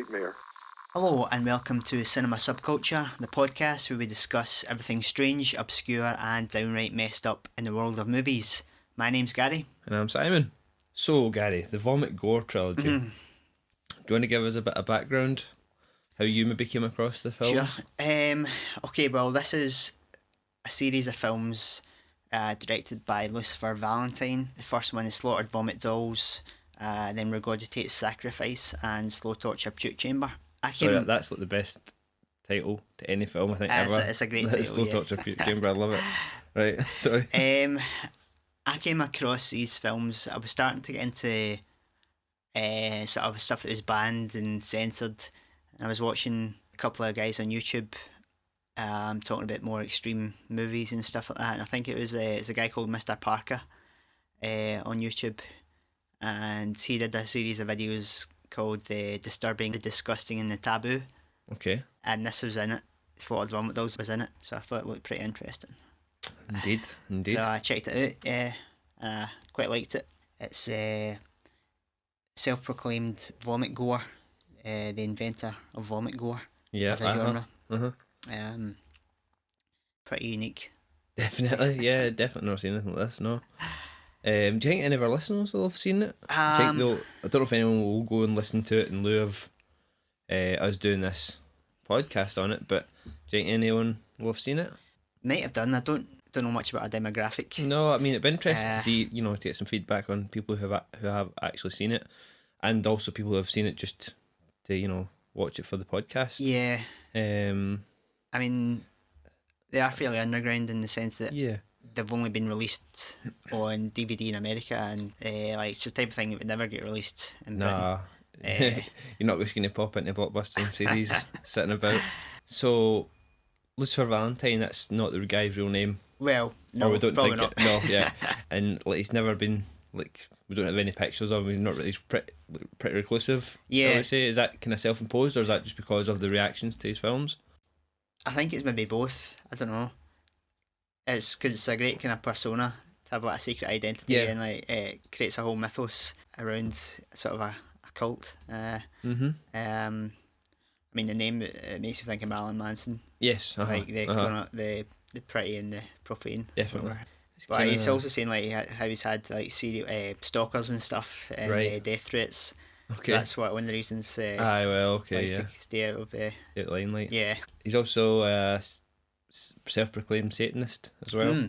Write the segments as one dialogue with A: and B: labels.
A: nightmare.
B: Hello and welcome to Cinema Subculture, the podcast where we discuss everything strange, obscure and downright messed up in the world of movies. My name's Gary.
C: And I'm Simon. So, Gary, the Vomit Gore Trilogy. Do you want to give us a bit of background? How you maybe came across the films?
B: Sure. Okay, well, this is a series of films directed by Lucifer Valentine. The first one is Slaughtered Vomit Dolls, then Regurgitated Sacrifice, and Slow Torture Puke Chamber.
C: That's like the best title to any film I think ever.
B: It's a great title.
C: Slow Torture Puke Chamber, I love it. Right, sorry.
B: I came across these films. I was starting to get into sort of stuff that was banned and censored. And I was watching a couple of guys on YouTube talking about more extreme movies and stuff like that. And I think it's a guy called Mr. Parker on YouTube. And he did a series of videos called Disturbing, the Disgusting and the Taboo.
C: Okay.
B: And this was in it. Slaughtered Vomit Dolls was in it. So I thought it looked pretty interesting.
C: Indeed.
B: So I checked it out, and I quite liked it. It's self-proclaimed vomit gore, the inventor of vomit gore as a genre. Pretty unique.
C: Definitely, yeah, definitely never seen anything like this, no. Do you think any of our listeners will have seen it? I don't know if anyone will go and listen to it in lieu of us doing this podcast on it, but do you think anyone will have seen it?
B: Might have done. I don't know much about our demographic.
C: No, I mean it'd be interesting to see, to get some feedback on people who have actually seen it, and also people who have seen it just to watch it for the podcast.
B: Yeah. I mean, they are fairly underground in the sense that they've only been released on DVD in America, and it's the type of thing that would never get released in Britain.
C: You're not just going to pop into Blockbuster series sitting about. So, Lucifer Valentine, that's not the guy's real name.
B: Well, no,
C: or we don't
B: probably
C: think
B: not.
C: it. No, yeah, and he's never been we don't have any pictures of him. He's not really. He's pretty reclusive.
B: Yeah.
C: I would say, is that kind of self-imposed, or is that just because of the reactions to his films?
B: I think it's maybe both. I don't know. It's because it's a great kind of persona to have like a secret identity, and it creates a whole mythos around sort of a cult. I mean, the name it makes me think of Marilyn Manson.
C: Yes,
B: the pretty and the profane.
C: Definitely.
B: But he's also saying how he's had serial stalkers and stuff and death threats.
C: Okay.
B: That's one of the reasons.
C: To
B: stay out of the
C: limelight.
B: Yeah.
C: He's also a self-proclaimed Satanist as well.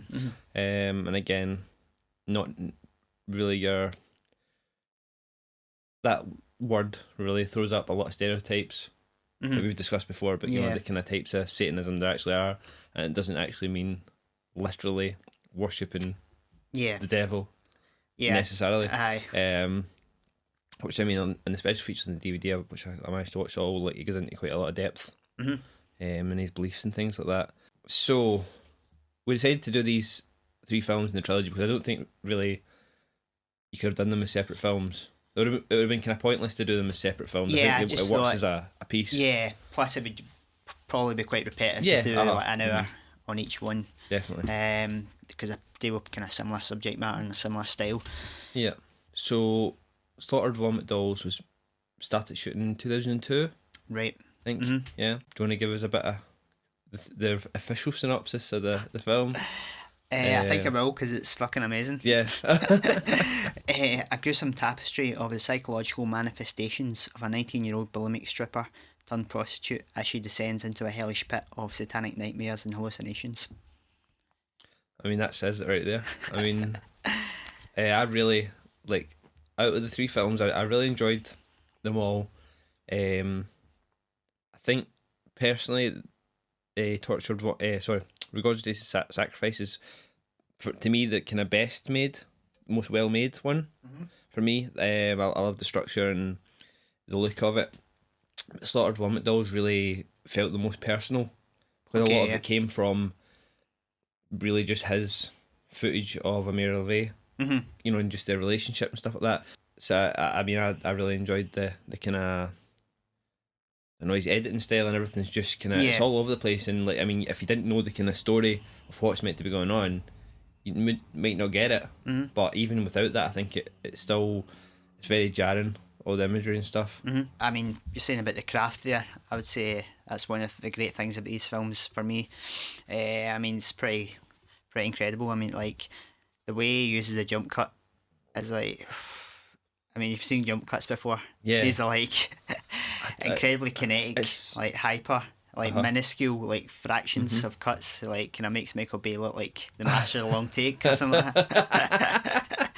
C: And again, not really that word really throws up a lot of stereotypes that we've discussed before, but the kind of types of Satanism there actually are, and it doesn't actually mean literally worshipping the devil necessarily. Which I mean, in the special features in the DVD, which I managed to watch all, he goes into quite a lot of depth in his beliefs and things like that. So we decided to do these 3 films in the trilogy because I don't think really you could have done them as separate films. It would have been kind of pointless to do them as separate films.
B: Yeah,
C: I think it works as a piece.
B: Yeah, plus it would probably be quite repetitive to do an hour on each one.
C: Definitely.
B: Because they were kind of similar subject matter and a similar style.
C: Yeah. So Slaughtered Vomit Dolls was started shooting in 2002.
B: Right.
C: I think. Yeah. Do you want to give us a bit of the official synopsis of the film?
B: I think I will, because it's fucking amazing.
C: Yeah.
B: A gruesome tapestry of the psychological manifestations of a 19-year-old bulimic stripper turned prostitute as she descends into a hellish pit of satanic nightmares and hallucinations.
C: I mean, that says it right there. I mean, I really, out of the 3 films, I really enjoyed them all. I think, personally, Regurgitated Sacrifice is, to me, the kind of best made, most well made one for me. I love the structure and the look of it. Slaughtered Vomit Dolls really felt the most personal, because a lot of it came from really just his footage of Amira LeVay, and just their relationship and stuff like that. So I mean, I really enjoyed the kind of his editing style, and everything's just kind of it's all over the place. And if you didn't know the kind of story of what's meant to be going on, you might not get it. But even without that, I think it's very jarring all the imagery and stuff.
B: I mean, you're saying about the craft there. I would say that's one of the great things about these films for me. I mean, it's pretty incredible. I mean, like the way he uses a jump cut is like. I mean, you've seen jump cuts before.
C: Yeah.
B: These are like incredibly kinetic,
C: it's-
B: like hyper, like minuscule, like fractions of cuts. Like kind of makes Michael Bay look like the master of the long take or something like that.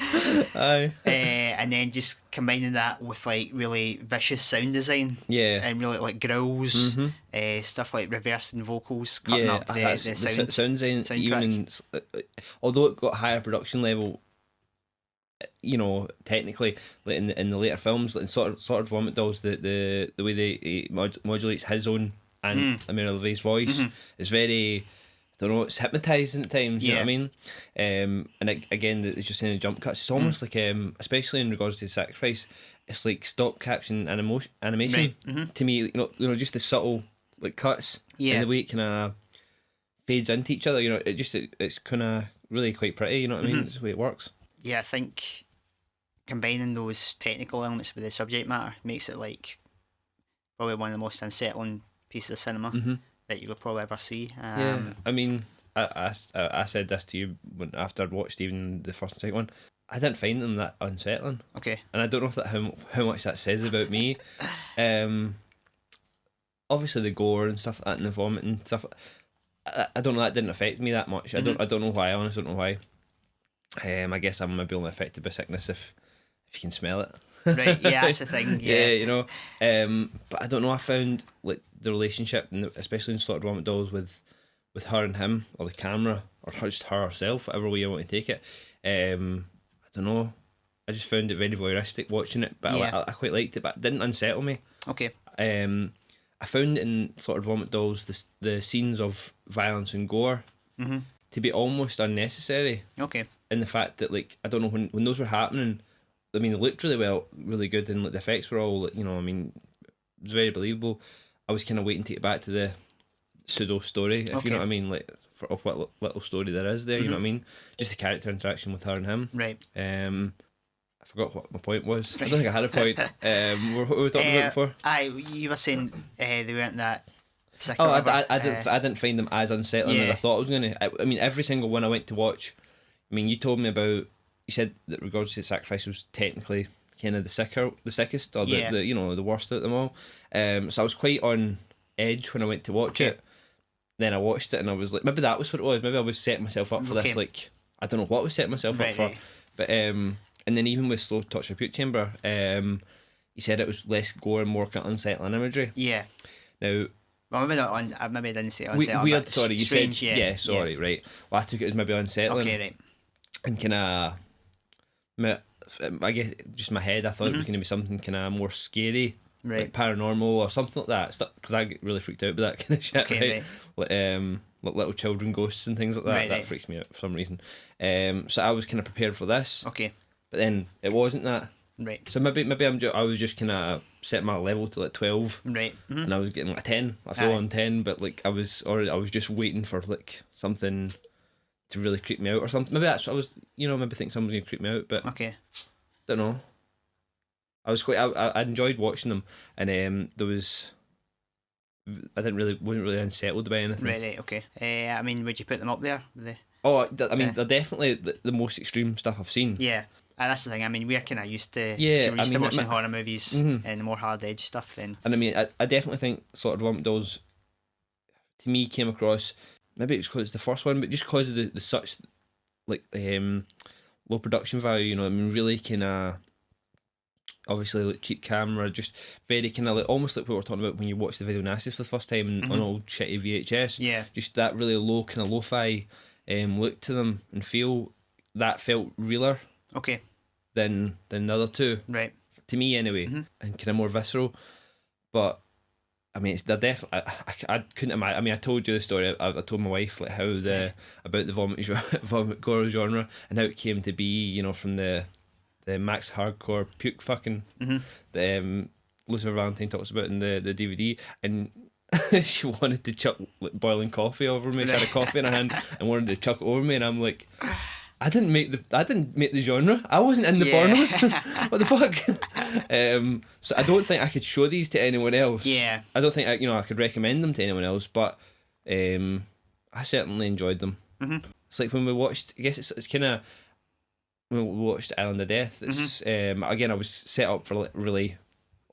C: Aye.
B: And then just combining that with like really vicious sound design.
C: Yeah.
B: And really like growls, stuff like reversing vocals, cutting up the sound
C: design. Even in, although it got higher production level, you know, technically, like in the later films, like in sort of Vomit Dolls, the way he modulates his own and Amira LeVay's voice is very, I don't know, it's hypnotising at times. You know what I mean? And again, it's just saying the jump cuts. It's almost like, especially in regards to the Sacrifice, it's like stop caption animation to me. You know, just the subtle like cuts and the way it kind of fades into each other. You know, it's kind of really quite pretty. You know what I mean? It's the way it works.
B: Yeah, I think combining those technical elements with the subject matter makes it like probably one of the most unsettling pieces of cinema that you'll probably ever see.
C: Yeah, I mean, I said this to you after I'd watched even the first and second one. I didn't find them that unsettling.
B: Okay.
C: And I don't know if that how much that says about me. Obviously the gore and stuff like that and the vomit and stuff. I don't know, that didn't affect me that much. I don't know why. I honestly don't know why. I guess I'm maybe only affected by sickness if you can smell it.
B: Right, yeah, that's the thing. Yeah,
C: you know. But I don't know. I found like the relationship, especially in sort of Vomit Dolls, with her and him, or the camera, or just her herself, whatever way you want to take it. I don't know. I just found it very voyeuristic watching it, but I quite liked it. But it didn't unsettle me.
B: Okay.
C: I found in sort of Vomit Dolls the scenes of violence and gore to be almost unnecessary.
B: Okay.
C: In the fact that, like, I don't know, when those were happening, I mean, they looked really good, and like the effects were all, you know, I mean, it was very believable. I was kind of waiting to get back to the pseudo story, if you know what I mean, like of what little story there is there. You know what I mean? Just the character interaction with her and him.
B: Right.
C: I forgot what my point was. I don't think I had a point. What were we talking about before?
B: You were saying they weren't that sick.
C: Oh, I didn't find them as unsettling as I thought I was going to. I mean, every single one I went to watch. I mean, you told me about. You said that regards to the Sacrifice was technically kind of the sickest, or the you know, the worst out of them all. So I was quite on edge when I went to watch it. Then I watched it and I was like, maybe that was what it was. Maybe I was setting myself up for this. Like, I don't know what I was setting myself up for. But and then even with Slow Touch Repute Chamber, he said it was less gore and more kind of unsettling imagery. Yeah. Now.
B: Well, maybe I didn't say unsettling.
C: Weird. Sorry, you
B: strange,
C: said. Sorry. Right. Well, I took it as maybe unsettling.
B: Okay. Right.
C: And kind of. I guess just in my head I thought it was going to be something kind of more scary, like paranormal or something like that, because I get really freaked out by that kind of shit. Okay, right. Like little children ghosts and things like that. That freaks me out for some reason. So I was kind of prepared for this. Okay. But then it wasn't that. Right. So maybe I was just kind of setting my level to like 12. Right. And I was getting like a 10. I fell on 10, but like I was just waiting for like something to really creep me out or something. Maybe that's what I was, you know, maybe think someone's gonna creep me out, but don't know. I was quite. I enjoyed watching them, and there was. wasn't really unsettled by anything.
B: Right. Okay. I mean, would you put them up there?
C: I mean, they're definitely the most extreme stuff I've seen.
B: Yeah. And that's the thing. I mean, we're kind of used to watching horror movies and the more hard edge stuff. And
C: I mean, I definitely think sort of Vomit Dolls, to me, came across. Maybe it was because it's the first one, but just because of the such like low production value, you know, I mean, really kind of obviously like cheap camera, just very kind of like almost like what we were talking about when you watch the Video Nasties for the first time on old shitty VHS. Yeah, just that really low kind of lo-fi look to them and feel that felt realer. Okay. Than the other two. Right. To me anyway, and kind of more visceral, but. I mean, they're definitely. I couldn't imagine. I mean, I told you the story. I told my wife like how about the vomit gore genre and how it came to be. You know, from the max hardcore puke fucking the Lucifer Valentine talks about in the DVD, and she wanted to chuck like boiling coffee over me. She had a coffee in her hand and wanted to chuck it over me, and I'm like, I didn't make the genre. I wasn't in the pornos. What the fuck? So I don't think I could show these to anyone else.
B: Yeah.
C: I don't think I could recommend them to anyone else, but I certainly enjoyed them.
B: Mm-hmm.
C: It's like when we watched. I guess it's kind of when we watched Island of Death. It's again, I was set up for like really.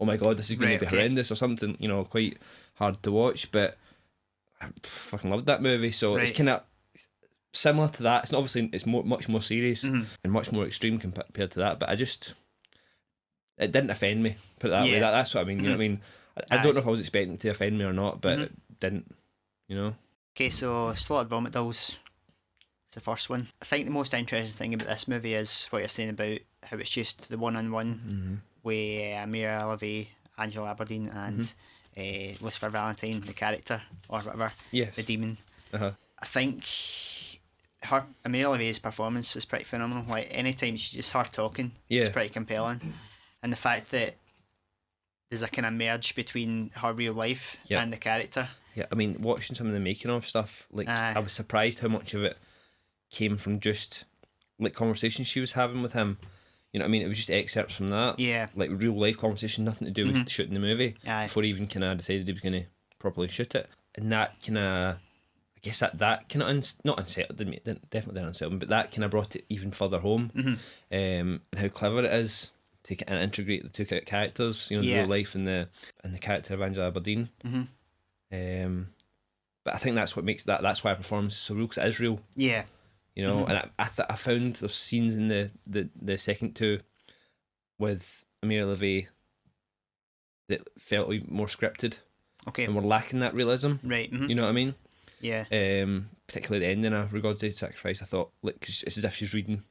C: Oh my god, this is going to be horrendous or something. Quite hard to watch, but I fucking loved that movie. So it's kind of similar to that. It's not obviously much more serious and much more extreme compared to that, but it didn't offend me. Put it that way. That's what I mean. You know what I mean? I don't know if I was expecting it to offend me or not, but it didn't.
B: Okay, so Slaughtered Vomit Dolls. It's the first one. I think the most interesting thing about this movie is what you're saying about how it's just the one-on-one with Amira Levy, Angela Aberdeen, and Lucifer Valentine, the character or whatever, the demon. I think Amira Levy's performance is pretty phenomenal. Like anytime she's just her talking, it's pretty compelling, and the fact that there's a kind of merge between her real life and the character. Yeah,
C: I mean, watching some of the making of stuff, like I was surprised how much of it came from just like conversations she was having with him. You know what I mean? It was just excerpts from that.
B: Yeah.
C: Like real life conversation, nothing to do with shooting the movie. Before he even kind of decided he was going to properly shoot it. And that kind of, I guess that kind of, not unsettled, definitely didn't unsettle me, but that kind of brought it even further home. And how clever it is to kind of integrate the two characters, the real life and the character of Angela Aberdeen. But I think that's what makes that's why her performance is so real, because it is real.
B: Yeah.
C: And I found there's scenes in the second two with Amira Levy that felt more scripted.
B: Okay.
C: And were lacking that realism.
B: Right.
C: You know what I mean?
B: Yeah.
C: Particularly the ending of Regards to Sacrifice, I thought, like, cause it's as if she's reading.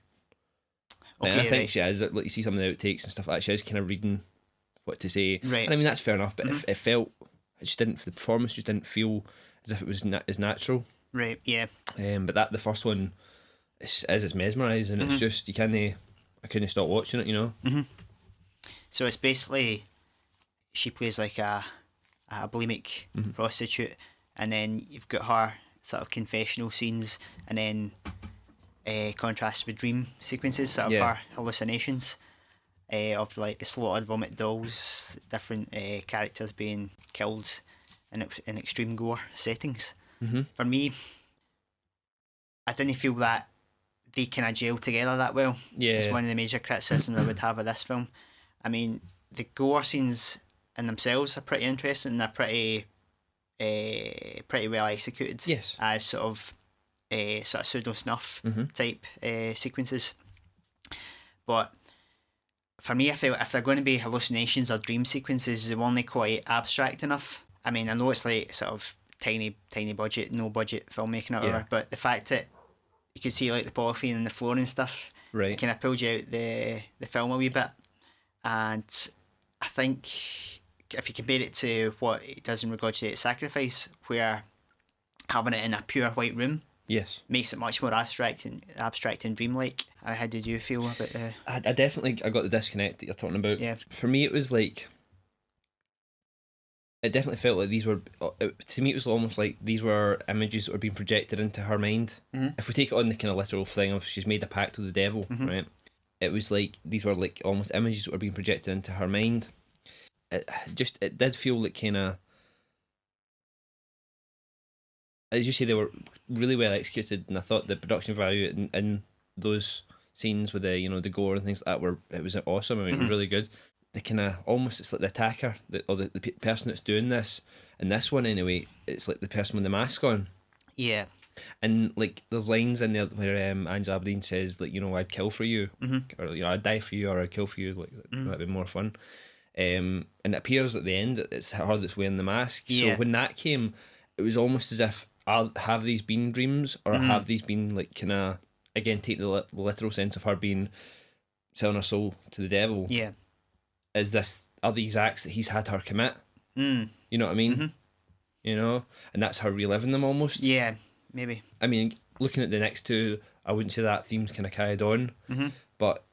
B: Okay,
C: and I think she is. Like, you see some of the outtakes and stuff like that, she is kind of reading what to say.
B: Right.
C: And I mean, that's fair enough, but it felt, the performance just didn't feel as if it was as natural.
B: Right, yeah.
C: But the first one is mesmerising. It's just, I couldn't stop watching it,
B: So it's basically, she plays like a bulimic prostitute, and then you've got her sort of confessional scenes, and then contrasts with dream sequences, sort of her hallucinations of like the slaughtered vomit dolls, different characters being killed in extreme gore settings. For me, I didn't feel that they kind of gel together that well. It's one of the major criticisms I would have of this film. I mean, the gore scenes in themselves are pretty interesting. They're pretty well executed.
C: Yes.
B: As sort of pseudo snuff type sequences. But for me, I feel if they're going to be hallucinations or dream sequences, they're only quite abstract enough. I mean, I know it's like sort of tiny budget, no budget filmmaking or whatever, but the fact that you could see like the polythene and the floor and stuff,
C: right,
B: it kind of pulled you out the film a wee bit. And I think if you compare it to what it does in Regards to Sacrifice, where having it in a pure white room makes it much more abstract and dreamlike. How did you feel about the...
C: I definitely got the disconnect that you're talking about.
B: Yeah.
C: For me, it was like... It definitely felt like these were... To me, it was almost like these were images that were being projected into her mind. If we take it on the kind of literal thing of she's made a pact with the devil, right? It was like these were like almost images that were being projected into her mind. It did feel like kind of... As you say, they were really well executed, and I thought the production value in those scenes with the gore and things like that it was awesome. I mean, it was really good. The kind of almost, it's like the attacker or the person that's doing this in this one anyway. It's like the person with the mask on.
B: Yeah.
C: And like there's lines in there where Angela Aberdeen says like, I'd kill for you, or I'd die for you, or I'd kill for you. Like that'd be more fun. And it appears at the end that it's her that's wearing the mask. So when that came, it was almost as if have these been dreams, or have these been like kind of, again, take the literal sense of her being selling her soul to the devil.
B: Yeah.
C: Are these acts that he's had her commit? You know what I mean? And that's her reliving them almost.
B: Yeah, maybe.
C: I mean, looking at the next two, I wouldn't say that theme's kind of carried on, but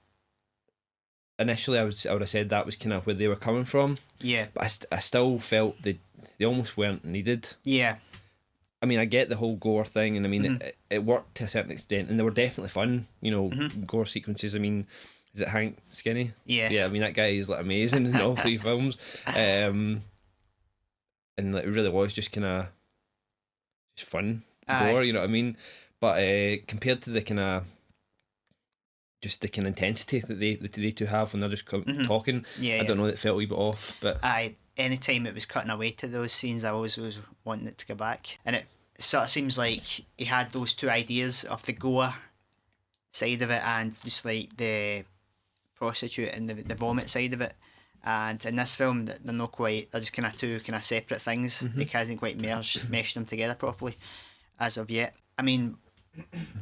C: initially I would have said that was kind of where they were coming from.
B: Yeah.
C: But I still felt they almost weren't needed.
B: Yeah.
C: I mean, I get the whole gore thing, and I mean, it worked to a certain extent, and they were definitely fun. You know, gore sequences. I mean, is it Hank Skinny?
B: Yeah.
C: Yeah, I mean that guy is like amazing in all three films, and like, it really was just kind of just fun gore. You know what I mean? But compared to the kind of just the kind of intensity that they two have when they're just talking, I don't know, it felt a wee bit off. But
B: anytime it was cutting away to those scenes, I always was wanting it to go back, and it sort of seems like he had those two ideas of the gore side of it and just like the prostitute and the vomit side of it. And in this film, they're not quite. They're just kind of two kind of separate things. He hasn't quite meshed them together properly as of yet. I mean,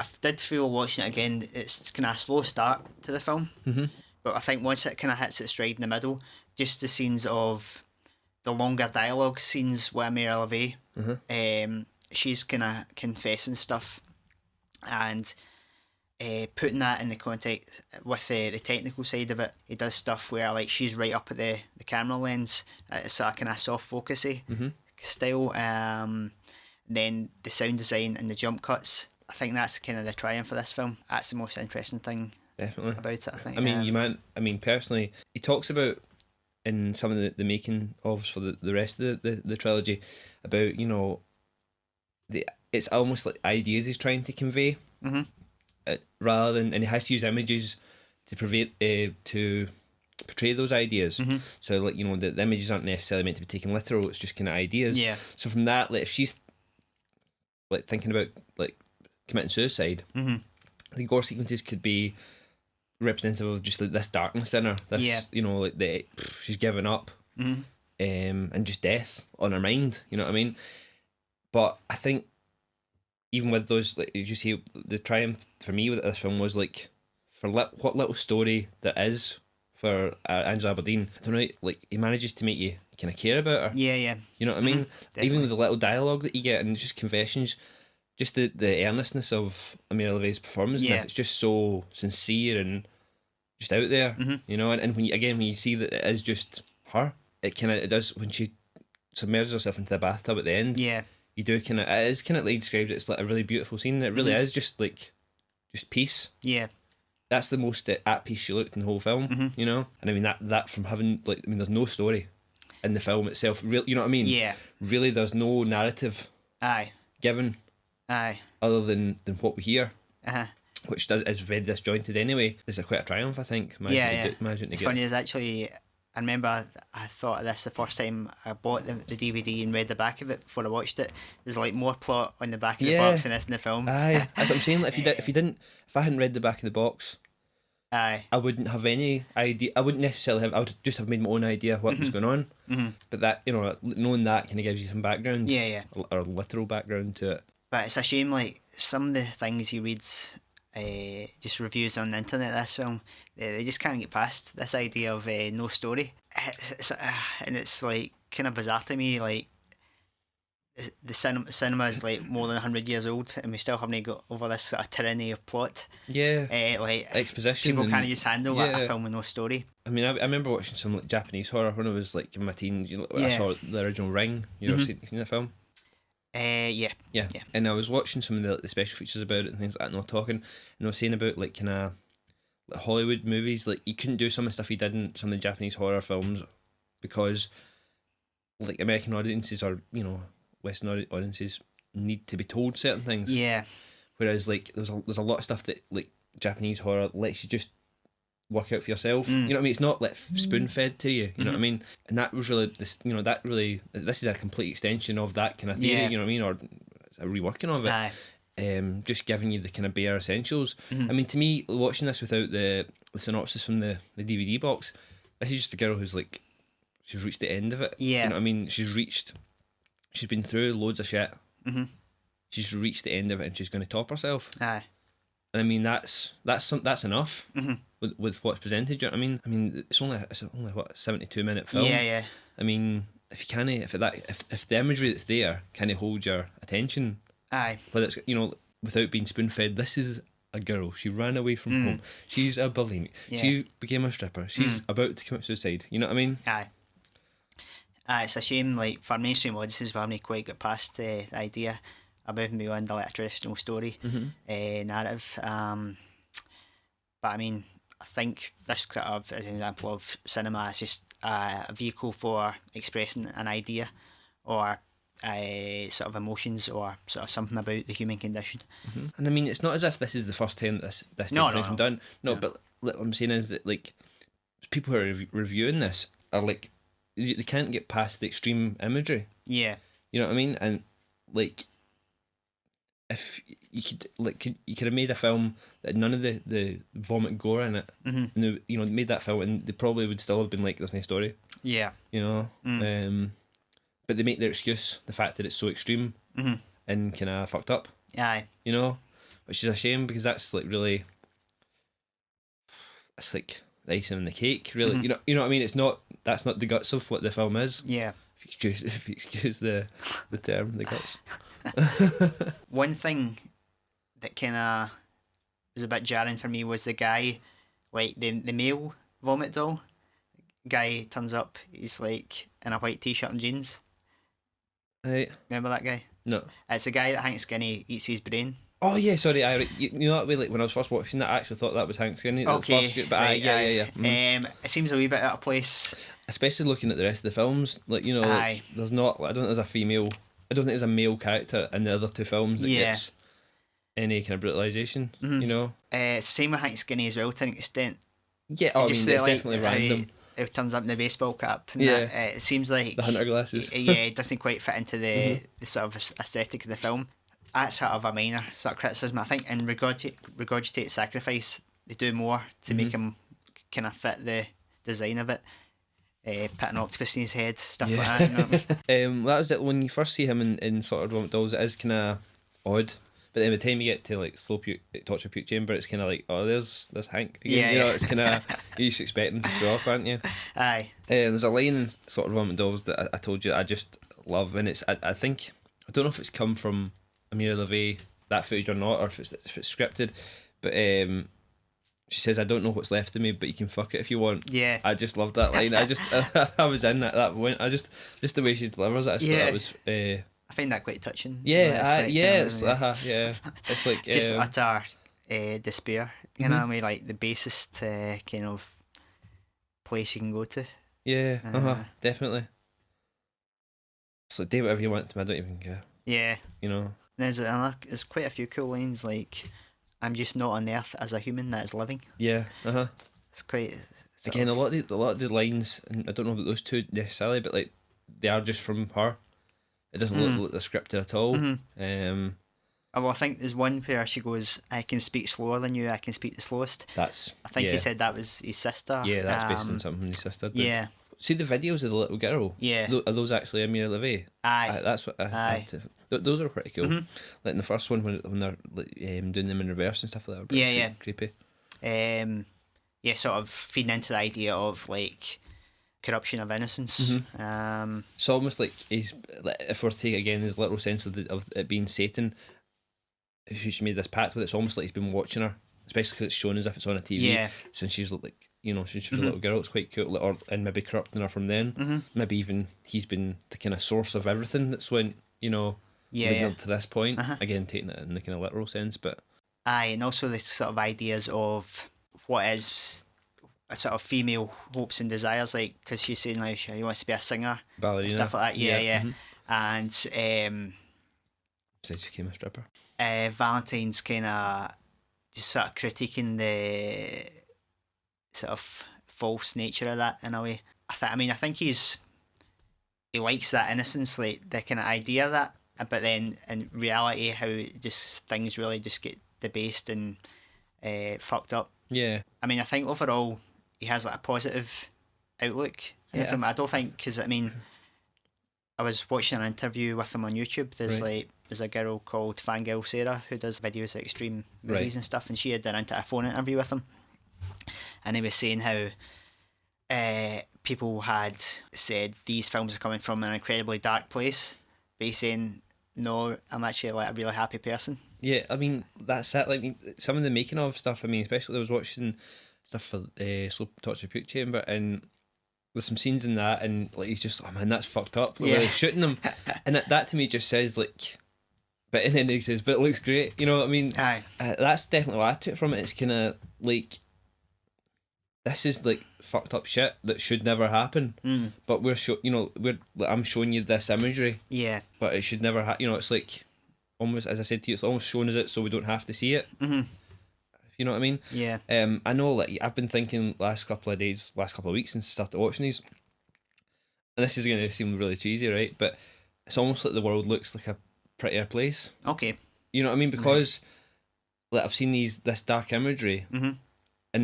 B: I did feel watching it again. It's kind of a slow start to the film, but I think once it kind of hits its stride in the middle, just the scenes of the longer dialogue scenes with Amira LaVey, she's kind of confessing stuff, and putting that in the context with the technical side of it, he does stuff where like she's right up at the camera lens. It's a kind of soft focusy style. Then the sound design and the jump cuts. I think that's kind of the triumph for this film. That's the most interesting thing
C: definitely
B: about it, I think.
C: I mean, personally, he talks about in some of the making ofs for the rest of the trilogy about, you know, it's almost like ideas he's trying to convey, rather than, and he has to use images to portray those ideas. So like, you know, the images aren't necessarily meant to be taken literal. It's just kind of ideas.
B: Yeah.
C: So from that, like if she's like thinking about like committing suicide, the gore sequences could be representative of just like this darkness in her, this you know, like she's given up, and just death on her mind, you know what I mean? But I think even with those, like, as you see, the triumph for me with this film was like, for what little story there is for Angela Aberdeen, I don't know, like he manages to make you kind of care about her.
B: Yeah.
C: You know what I mean? Even with the little dialogue that you get and just confessions, just the earnestness of Amira LaVey's performance in this, it's just so sincere and just out there, you know. And when you see that it is just her, it does, when she submerges herself into the bathtub at the end. Yeah, you do kind of, it is kind of like described. It's like a really beautiful scene. It really is just like just peace. Yeah, that's the most at peace she looked in the whole film. You know, and I mean that from having, like, I mean, there's no story in the film itself. Real, you know what I mean? Yeah. Really, there's no narrative. Given. Other than what we hear, which is very disjointed anyway. It's quite a triumph, I think. It's funny, is actually, I remember I thought of this the first time I bought the DVD and read the back of it before I watched it. There's like more plot on the back of the box than this in the film. That's what I'm saying. Like, if I hadn't read the back of the box, I wouldn't have any idea. I wouldn't necessarily have. I would just have made my own idea what was going on. But that, you know, knowing that kind of gives you some background. Or literal background to it. But
B: it's a shame, like, some of the things he reads, just reviews on the internet of this film, they just can't get past this idea of no story. And it's like kind of bizarre to me, like the cinema is like more than 100 years old and we still haven't got over this sort of tyranny of plot. Like
C: exposition.
B: People can't just handle a film with no story.
C: I mean, I remember watching some like Japanese horror when I was like in my teens. You know, I saw the original Ring. You ever seen the film? Yeah. And I was watching some of the special features about it and things like that, and I was talking, and I was saying about like kind of like Hollywood movies, like you couldn't do some of the stuff he did in some of the Japanese horror films because like American audiences or, you know, Western audiences need to be told certain things. Whereas like there's a lot of stuff that like Japanese horror lets you just work out for yourself. You know what I mean? It's not like spoon fed to you. You know what I mean? And that was really this. You know, this is a complete extension of that kind of theory. You know what I mean? Or a reworking of it. Just giving you the kind of bare essentials. I mean, to me, watching this without the synopsis from the DVD box, this is just a girl who's like, she's reached the end of it. You know what I mean? She's been through loads of shit. She's reached the end of it and she's going to top herself. And I mean, that's enough with what's presented. You know what I mean? I mean, it's only what, a 72-minute film. I mean, if the imagery that's there kind of holds your attention. Whether it's, you know, without being spoon fed, this is a girl. She ran away from home. She's a bulimic. She became a stripper. She's about to commit suicide. You know what I mean?
B: It's a shame, like, for mainstream audiences we haven't quite got past the idea. above and beyond the traditional story narrative. But I mean, I think this kind of as an example of cinema is just a vehicle for expressing an idea or sort of emotions or sort of something about the human condition.
C: And I mean, it's not as if this is the first time this type
B: No,
C: of thing's
B: no,
C: been done. No, but what I'm saying is that like people who are reviewing this are like they can't get past the extreme imagery.
B: Yeah.
C: You know what I mean? And like if you could have made a film that had none of the vomit gore in it, and they, you know, made that film, and they probably would still have been like, there's no story.
B: Yeah.
C: You know, but they make their excuse the fact that it's so extreme and kind of fucked up.
B: Aye.
C: You know, which is a shame because that's like really, it's like the icing on the cake. Really, you know what I mean? That's not the guts of what the film is.
B: Yeah.
C: If you excuse the term, the guts.
B: One thing that kind of was a bit jarring for me was the guy, like the male vomit doll. Guy turns up, he's like in a white t-shirt and jeans.
C: Right.
B: Remember that guy?
C: No.
B: It's the guy that Hank Skinny eats his brain.
C: Oh yeah, sorry. You know that way, like when I was first watching that, I actually thought that was Hank Skinny.
B: Okay,
C: But
B: right,
C: yeah.
B: It seems a wee bit out of place.
C: Especially looking at the rest of the films, like, you know, like, there's not. I don't think there's a female. I don't think there's a male character in the other two films that gets any kind of brutalisation. You know.
B: Same with Hank Skinny as well to an extent.
C: Yeah, I mean, it's definitely random.
B: It turns up in the baseball cap. And it seems like
C: the hunter glasses.
B: It doesn't quite fit into the sort of aesthetic of the film. That's sort of a minor sort of criticism. I think in Regurgitate Sacrifice, they do more to make him kind of fit the design of it. Put an octopus in his head, stuff like that. You know what I mean?
C: That was it. When you first see him in sort of Vomit Dolls, it is kind of odd. But then by the time you get to like Torture Puke Chamber, it's kind of like, oh, there's Hank again.
B: Yeah,
C: you know, it's kind of you just expect him to show up, aren't you?
B: Aye.
C: There's a line in sort of Vomit Dolls that I told you I just love, and it's I think I don't know if it's come from Amira Levy, that footage or not, or if it's scripted, but she says, "I don't know what's left of me, but you can fuck it if you want."
B: Yeah.
C: I just loved that line. I just I was in at that point. I just the way she delivers it. I just thought it was.
B: I find that quite touching.
C: Yeah,
B: it's
C: It's like
B: just utter despair. You know, I mean, like the basest kind of place you can go to.
C: Yeah, definitely. It's like, do whatever you want to me. I don't even care.
B: Yeah.
C: You know.
B: There's quite a few cool lines like, "I'm just not on earth as a human that is living."
C: Yeah.
B: It's quite.
C: Again, a lot of the lines, and I don't know about those two necessarily, but like they are just from her. It doesn't look like they're scripted at all.
B: Well, I think there's one where she goes, "I can speak slower than you. I can speak the slowest." I think he said that was his sister.
C: Yeah, that's based on something his sister did.
B: Yeah.
C: See the videos of the little girl.
B: Yeah.
C: Are those actually Amira Levy?
B: Aye.
C: That's what. Those are pretty cool. Like in the first one when they're like, doing them in reverse and stuff like that. Were pretty creepy.
B: Yeah, sort of feeding into the idea of like corruption of innocence.
C: It's almost like if we're taking again his literal sense of it being Satan, who she made this pact with. It's almost like he's been watching her, especially because it's shown as if it's on a TV since she's like, you know, since she's a little girl. It's quite cool, and maybe corrupting her from then. Maybe even he's been the kind of source of everything that's went, you know, leading up to this point. Again, taking it in the kind of literal sense, but
B: and also the sort of ideas of what is a sort of female hopes and desires, like because she's saying like she wants to be a singer,
C: ballerina,
B: stuff like that. And
C: said she became a stripper.
B: Valentine's kind of just sort of critiquing the sort of false nature of that in a way. I think he likes that innocence, like the kind of idea of that, but then in reality how just things really just get debased and fucked up.
C: Yeah.
B: I mean, I think overall he has like a positive outlook in the film. I don't think, because I mean, I was watching an interview with him on YouTube. There's a girl called Fangirl Sarah who does videos of extreme movies and stuff, and she had done a phone interview with him, and he was saying how people had said these films are coming from an incredibly dark place, but he's saying, no, I'm actually like a really happy person.
C: Yeah, I mean, that's it. Like, some of the making of stuff, I mean, especially I was watching stuff for Slow Torture Puke Chamber, and there's some scenes in that, and like he's just, oh man, that's fucked up. The way he's shooting them. And that to me just says, like, But and then he says, but it looks great. You know what I mean?
B: Aye.
C: That's definitely what I took from it. It's kind of like, this is like fucked up shit that should never happen. But I'm showing you this imagery,
B: Yeah.
C: but it should never happen. You know, it's like almost, as I said to you, it's almost shown us it so we don't have to see it. You know what I mean?
B: Yeah.
C: I know, like, I've been thinking last couple of weeks since I started watching these, and this is going to seem really cheesy, right? But it's almost like the world looks like a prettier place.
B: Okay.
C: You know what I mean? Because like, I've seen this dark imagery, and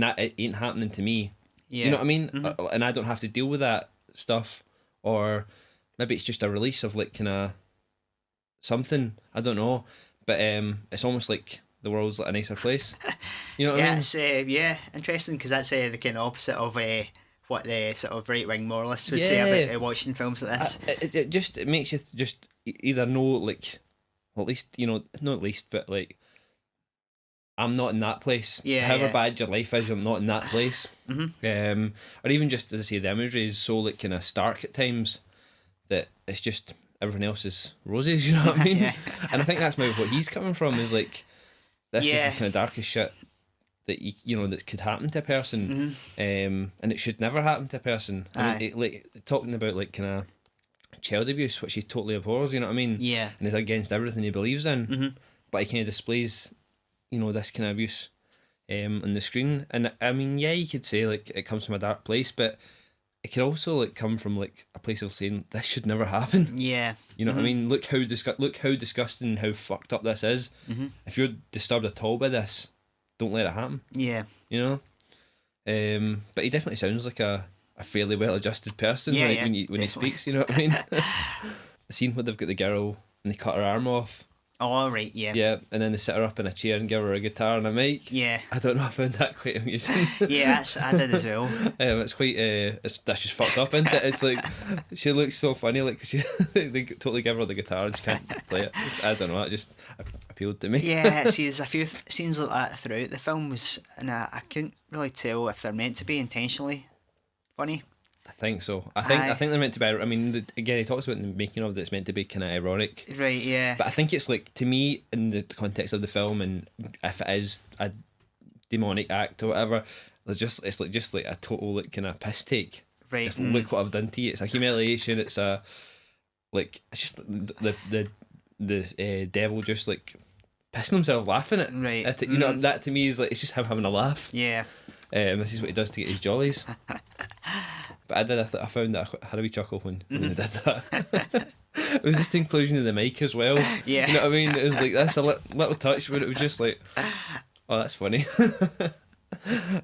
C: that it ain't happening to me.
B: Yeah.
C: You know what I mean? And I don't have to deal with that stuff, or maybe it's just a release of like kind of something. I don't know, but it's almost like the world's like a nicer place. You know what I mean?
B: It's interesting because that's the kind of opposite of what the sort of right wing moralists would say about watching films like this.
C: It makes you just either know, like, well, at least, you know, not at least, but like, I'm not in that place.
B: Yeah.
C: However
B: yeah.
C: bad your life is, I'm not in that place. Or even just, as I say, the imagery is so like kind of stark at times that it's just everything else is roses. You know what I mean?
B: Yeah.
C: And I think that's maybe what he's coming from, is like, this is
B: Yeah.
C: the kind of darkest shit that you know that could happen to a person, and it should never happen to a person. I mean, like talking about like kind of child abuse, which he totally abhors. You know what I mean?
B: Yeah.
C: And is against everything he believes in, but he kind of displays, you know, this kind of abuse on the screen. And I mean, yeah, you could say like it comes from a dark place, but it could also like come from like a place of saying this should never happen.
B: Yeah.
C: You know what I mean? Look how disgusting and how fucked up this is. If you're disturbed at all by this, don't let it happen.
B: Yeah.
C: You know? But he definitely sounds like a fairly well adjusted person when he speaks, you know what I mean? The scene where they've got the girl and they cut her arm off.
B: Oh, right, yeah.
C: Yeah, and then they sit her up in a chair and give her a guitar and a mic.
B: Yeah.
C: I don't know, I found that quite amusing.
B: Yeah, I did as well.
C: It's quite, that's just fucked up, isn't it? It's like, she looks so funny, like, they totally give her the guitar and she can't play it. I don't know, it just appealed to me.
B: Yeah, see, there's a few scenes like that throughout the films, and I couldn't really tell if they're meant to be intentionally funny.
C: I think so. I think they're meant to be. I mean, again, he talks about in the making of that it's meant to be kind of ironic,
B: Right? Yeah.
C: but I think it's like, to me, in the context of the film, and if it is a demonic act or whatever, it's just like a total like kind of piss take.
B: Right.
C: It's look what I've done to you. It's a humiliation. It's a like, it's just the devil just like pissing himself laughing at.
B: Right.
C: You know, that to me is like, it's just him having a laugh.
B: Yeah.
C: This is what he does to get his jollies. But I found that I had a wee chuckle when they did that. It was just the inclusion of the mic as well.
B: Yeah.
C: You know what I mean? It was like, that's a little touch, but it was just like, oh, that's funny.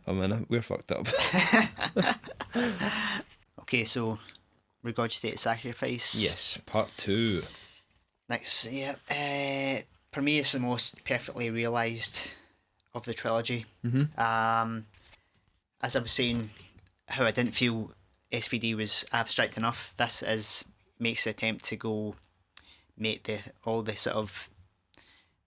C: Oh man, we're fucked up.
B: Okay, so regurgitated sacrifice.
C: Yes, part 2.
B: Next, yeah. For me, it's the most perfectly realised of the trilogy. As I was saying, how I didn't feel SVD was abstract enough. This makes the attempt to go make all the sort of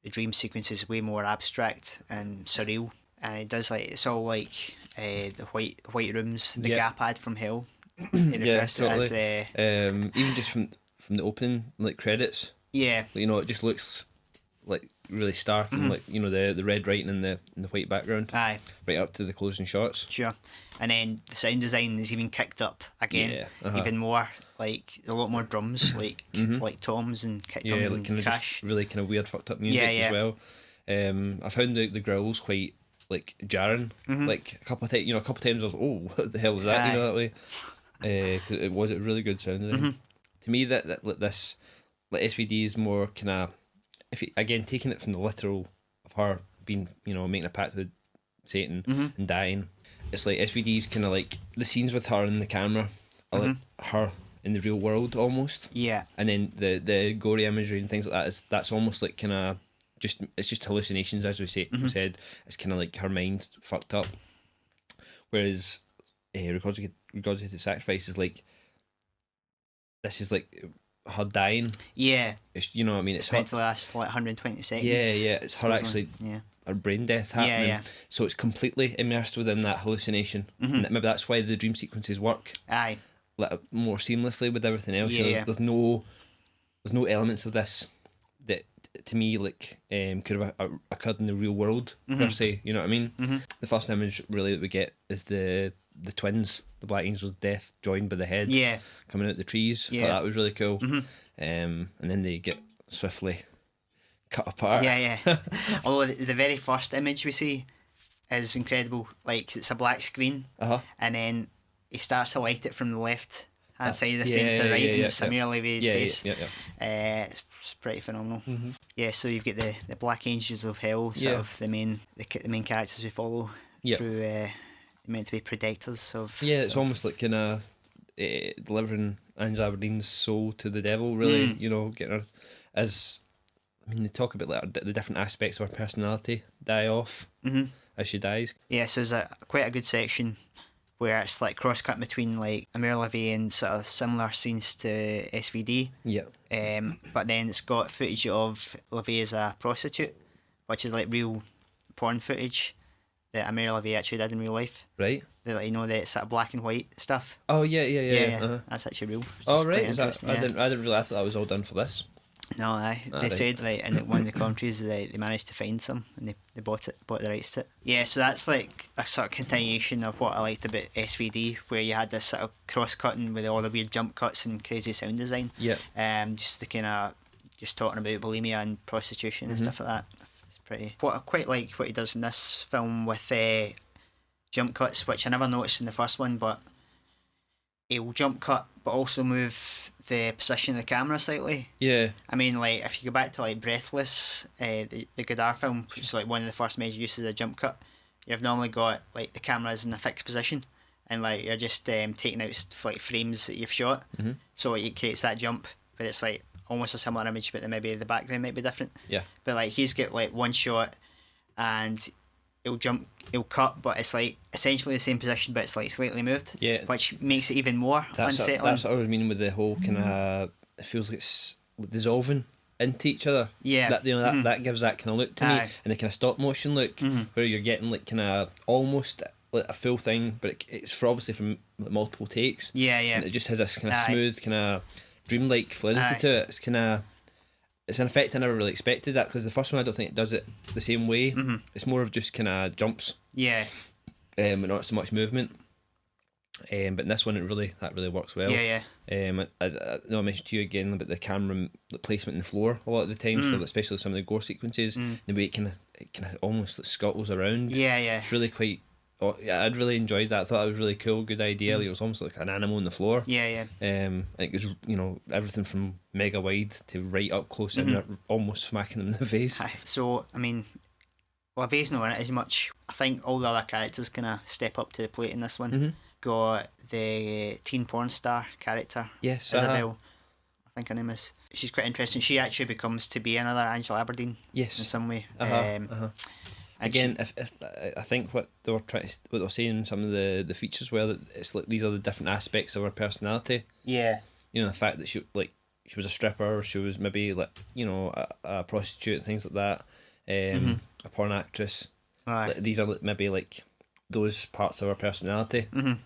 B: the dream sequences way more abstract and surreal. And it does, like, it's all like the white rooms, the gap ad from hell.
C: Yeah, totally.
B: As,
C: even just from the opening, like, credits.
B: Yeah.
C: You know, it just looks like really stark and like, you know, the red writing in the white background.
B: Aye.
C: Right up to the closing shots.
B: Sure. And then the sound design is even kicked up again, even more, like a lot more drums, like toms and kick drums
C: like
B: and crash.
C: Just really kind of weird, fucked up music as well. I found the growls quite like jarring. Like a couple of times I was, oh, what the hell is that? You know, that way. Cause it was a really good sound design. To me, that this like SVD is more kind of, again taking it from the literal of her being, you know, making a pact with Satan and dying. It's like SVD's kind of like the scenes with her in the camera are like her in the real world almost.
B: Yeah.
C: And then the gory imagery and things like that that's almost like kind of it's just hallucinations, as we said. It's kind of like her mind fucked up. Whereas regurgitated sacrifice is like, this is like her dying.
B: Yeah.
C: It's, you know what I mean?
B: It's meant to last like 120 seconds.
C: Yeah. It's her actually.
B: Yeah.
C: Her brain death happening. Yeah. So it's completely immersed within that hallucination. And maybe that's why the dream sequences work.
B: Aye.
C: Like more seamlessly with everything else.
B: Yeah.
C: There's no elements of this that to me like could have occurred in the real world per se. You know what I mean? The first image really that we get is the twins, the Black Angels of Death, joined by the head coming out the trees. I thought that was really cool. And then they get swiftly cut apart.
B: Although the very first image we see is incredible. Like, it's a black screen, and then he starts to light it from the left hand side of the frame to the right, and it's Samir Levy's face. It's pretty phenomenal. So you've got the Black Angels of Hell, sort of the main characters we follow through meant to be predators of.
C: It's almost like kind of delivering Angela Aberdeen's soul to the devil, really. You know, getting her as. I mean, they talk about like the different aspects of her personality die off as she dies. So there's
B: quite a good section where it's like cross cut between like Amir Levy and sort of similar scenes to SVD. But then it's got footage of Levy as a prostitute, which is like real porn footage that Amir Levy actually did in real life.
C: Right.
B: Like, you know, the sort of black and white stuff.
C: Oh yeah.
B: That's actually real.
C: Oh right. Is that? I didn't realize that was all done for this.
B: No, they said like in one of the countries they managed to find some and they bought the rights to it. So that's like a sort of continuation of what I liked about SVD, where you had this sort of cross cutting with all the weird jump cuts and crazy sound design. Just the kind of just talking about bulimia and prostitution and stuff like that. It's pretty. What I quite like what he does in this film with jump cuts, which I never noticed in the first one, but he'll jump cut but also move the position of the camera slightly. I mean, like, if you go back to like Breathless, the Godard film, which is like one of the first major uses of jump cut, you've normally got like the camera's in a fixed position and like you're just taking out like frames that you've shot, so it creates that jump, but it's like almost a similar image, but then maybe the background might be different. But like he's got like one shot and he'll cut, but it's like essentially the same position, but it's like slightly moved. Which makes it even more unsettling.
C: That's what I was meaning with the whole kind of. It feels like it's dissolving into each other. That that gives that kind of look to me, and the kind of stop motion look where you're getting like kind of almost like a full thing, but it's for obviously from like, multiple takes. And it just has this kind of smooth, kind of dreamlike fluidity to it. It's kind of. It's an effect I never really expected that, because the first one I don't think it does it the same way. It's more of just kind of jumps. But not so much movement. But in this one that really works well. I know I mentioned to you again about the camera placement in the floor a lot of the times, for especially some of the gore sequences. The way it kind of almost like scuttles around. It's really quite. I'd really enjoyed that. I thought it was really cool, good idea. Like, it was almost like an animal on the floor. It was, you know, everything from mega wide to right up close and almost smacking them in the face.
B: So I mean, Levy's not in it as much. I think all the other characters kind of step up to the plate in this one. Got the teen porn star character, Isabel. I think her name is. She's quite interesting. She actually becomes to be another Angela Aberdeen. In some way.
C: Again, if I think what they were saying in some of the features were that it's like these are the different aspects of her personality. You know, the fact that she was a stripper, she was maybe like, you know, a prostitute and things like that, a porn actress. Like, these are maybe like those parts of her personality. Kind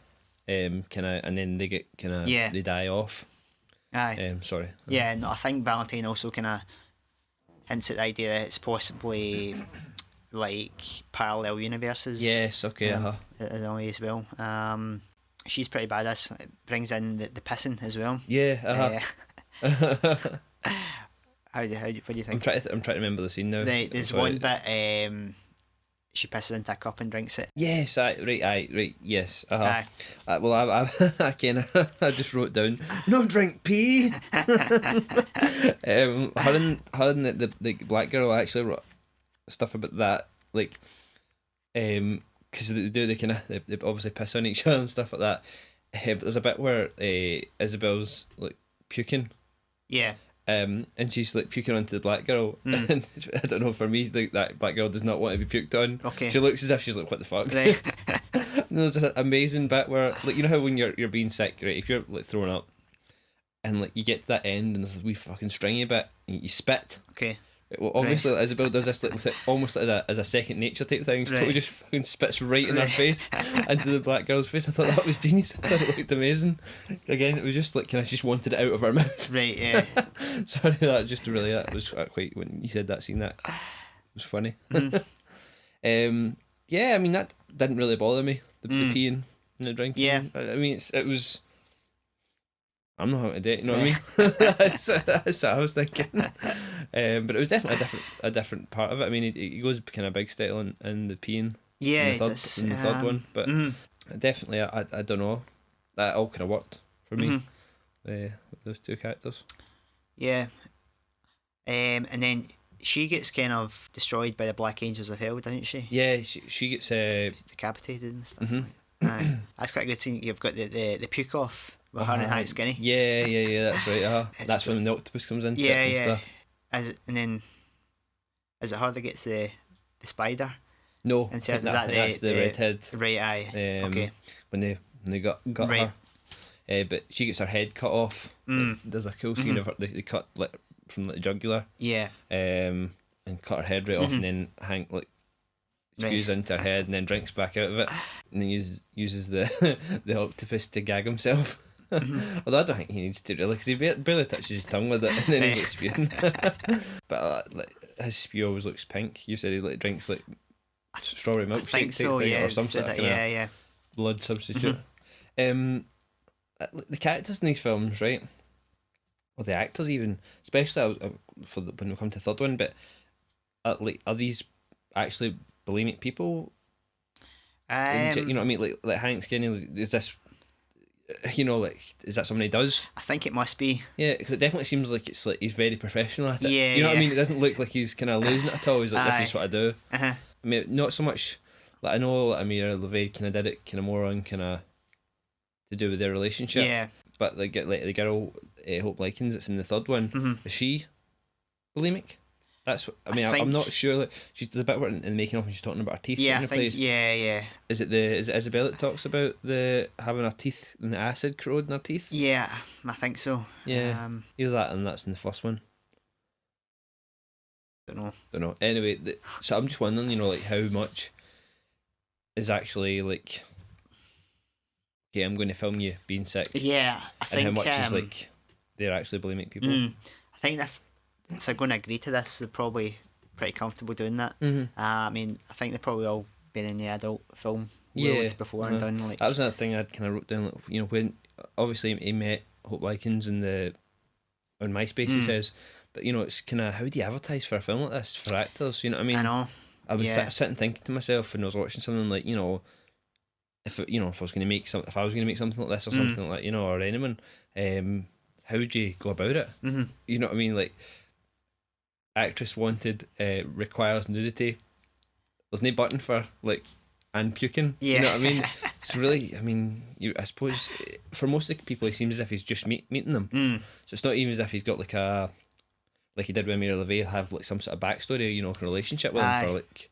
C: of, and then they get kind of they die off. Sorry.
B: No, I think Valentine also kind of hints at the idea that it's possibly like parallel universes.
C: As
B: always as well. She's pretty badass. It brings in the pissing as well. What do you think?
C: I'm trying to remember the scene now.
B: There's one bit she pisses into a cup and drinks it.
C: Yes, right, yes. Well, I just wrote down, no drink pee. Her and the black girl actually wrote stuff about that, like, because they obviously piss on each other and stuff like that. But there's a bit where Isabel's like puking. And she's like puking onto the black girl, and I don't know, for me, that black girl does not want to be puked on. She looks as if she's like, what the fuck? And there's an amazing bit where, like, you know how when you're being sick, right, if you're like throwing up and like you get to that end and there's this wee fucking stringy bit and you spit, Well, obviously, Isabel does this like with it almost as a second nature type thing. She totally just fucking spits right in her face, into the black girl's face. I thought that was genius. I thought it looked amazing. Again, it was just like, I just wanted it out of her mouth.
B: Right, yeah.
C: Sorry, that was quite, when you said that scene, that was funny. Yeah, I mean, that didn't really bother me. The peeing and the drinking.
B: Yeah.
C: I mean, it was. I'm not having to date, you know what I mean? That's what I was thinking. But it was definitely a different part of it. I mean, he goes kind of big style in the peeing.
B: Yeah,
C: in the third one. But definitely, I don't know. That all kind of worked for me. With those two characters.
B: Yeah. And then she gets kind of destroyed by the Black Angels of Hell, doesn't she?
C: Yeah, she gets
B: decapitated and stuff. Aye. That's quite a good scene. You've got the puke off with her and Hank Skinny.
C: Yeah, that's right. That's when the octopus comes into it and stuff.
B: And then is it her that gets the spider?
C: No, I think that's the redhead.
B: Right, aye. Okay.
C: When they got
B: right.
C: her. But she gets her head cut off. There's a cool scene of her, they cut like from the jugular.
B: Yeah.
C: And cut her head right off, and then Hank skews into her head and then drinks back out of it, and then uses the octopus to gag himself. Although I don't think he needs to really, because he barely touches his tongue with it, and then he gets spewing. But his spew always looks pink. You said he drinks like strawberry milkshake
B: type thing,
C: or some sort of blood substitute. The characters in these films, right? Or the actors even, especially when we come to the third one, but are these actually bulimic people? You know what I mean? Like Hank Skinny, is this, is that something he does?
B: I think it must be.
C: Yeah, because it definitely seems like it's like he's very professional at it. Yeah, you know what I mean? It doesn't look like he's kind of losing it at all. He's like, this is what I do. I mean, not so much. Like I know Amira LeVay kind of did it kind of more on kind of to do with their relationship. Yeah. But the girl Hope Likens that's in the third one, is she bulimic? That's what I mean. I'm not sure. Like, there's a bit where in the making of when she's talking about her teeth.
B: Yeah,
C: I think.
B: Yeah.
C: Is it Isabel that talks about having her teeth and the acid corroding her teeth?
B: Yeah, I think so.
C: Yeah, either that and that's in the first one.
B: Don't
C: know. Anyway, so I'm just wondering, like how much is actually like, okay, I'm going to film you being sick.
B: Yeah, I think.
C: And how much is like they're actually bulimic people.
B: I think if they're going to agree to this, they're probably pretty comfortable doing that. I mean, I think they've probably all been in the adult film world before and done like.
C: That was another thing I'd kind of wrote down. Like, when obviously he met Hope Likens on MySpace, he says, but it's kind of, how do you advertise for a film like this for actors? You know what I mean?
B: I know.
C: I was sitting thinking to myself when I was watching something like, if I was going to make something like this or something like or anyone, how would you go about it? You know what I mean? Like, actress wanted, requires nudity. There's no button for like and puking. You know what I mean? It's really, I mean, I suppose for most of the people, it seems as if he's just meeting them. So it's not even as if he's got like he did with Amira LeVay, have like some sort of backstory, relationship with him for like,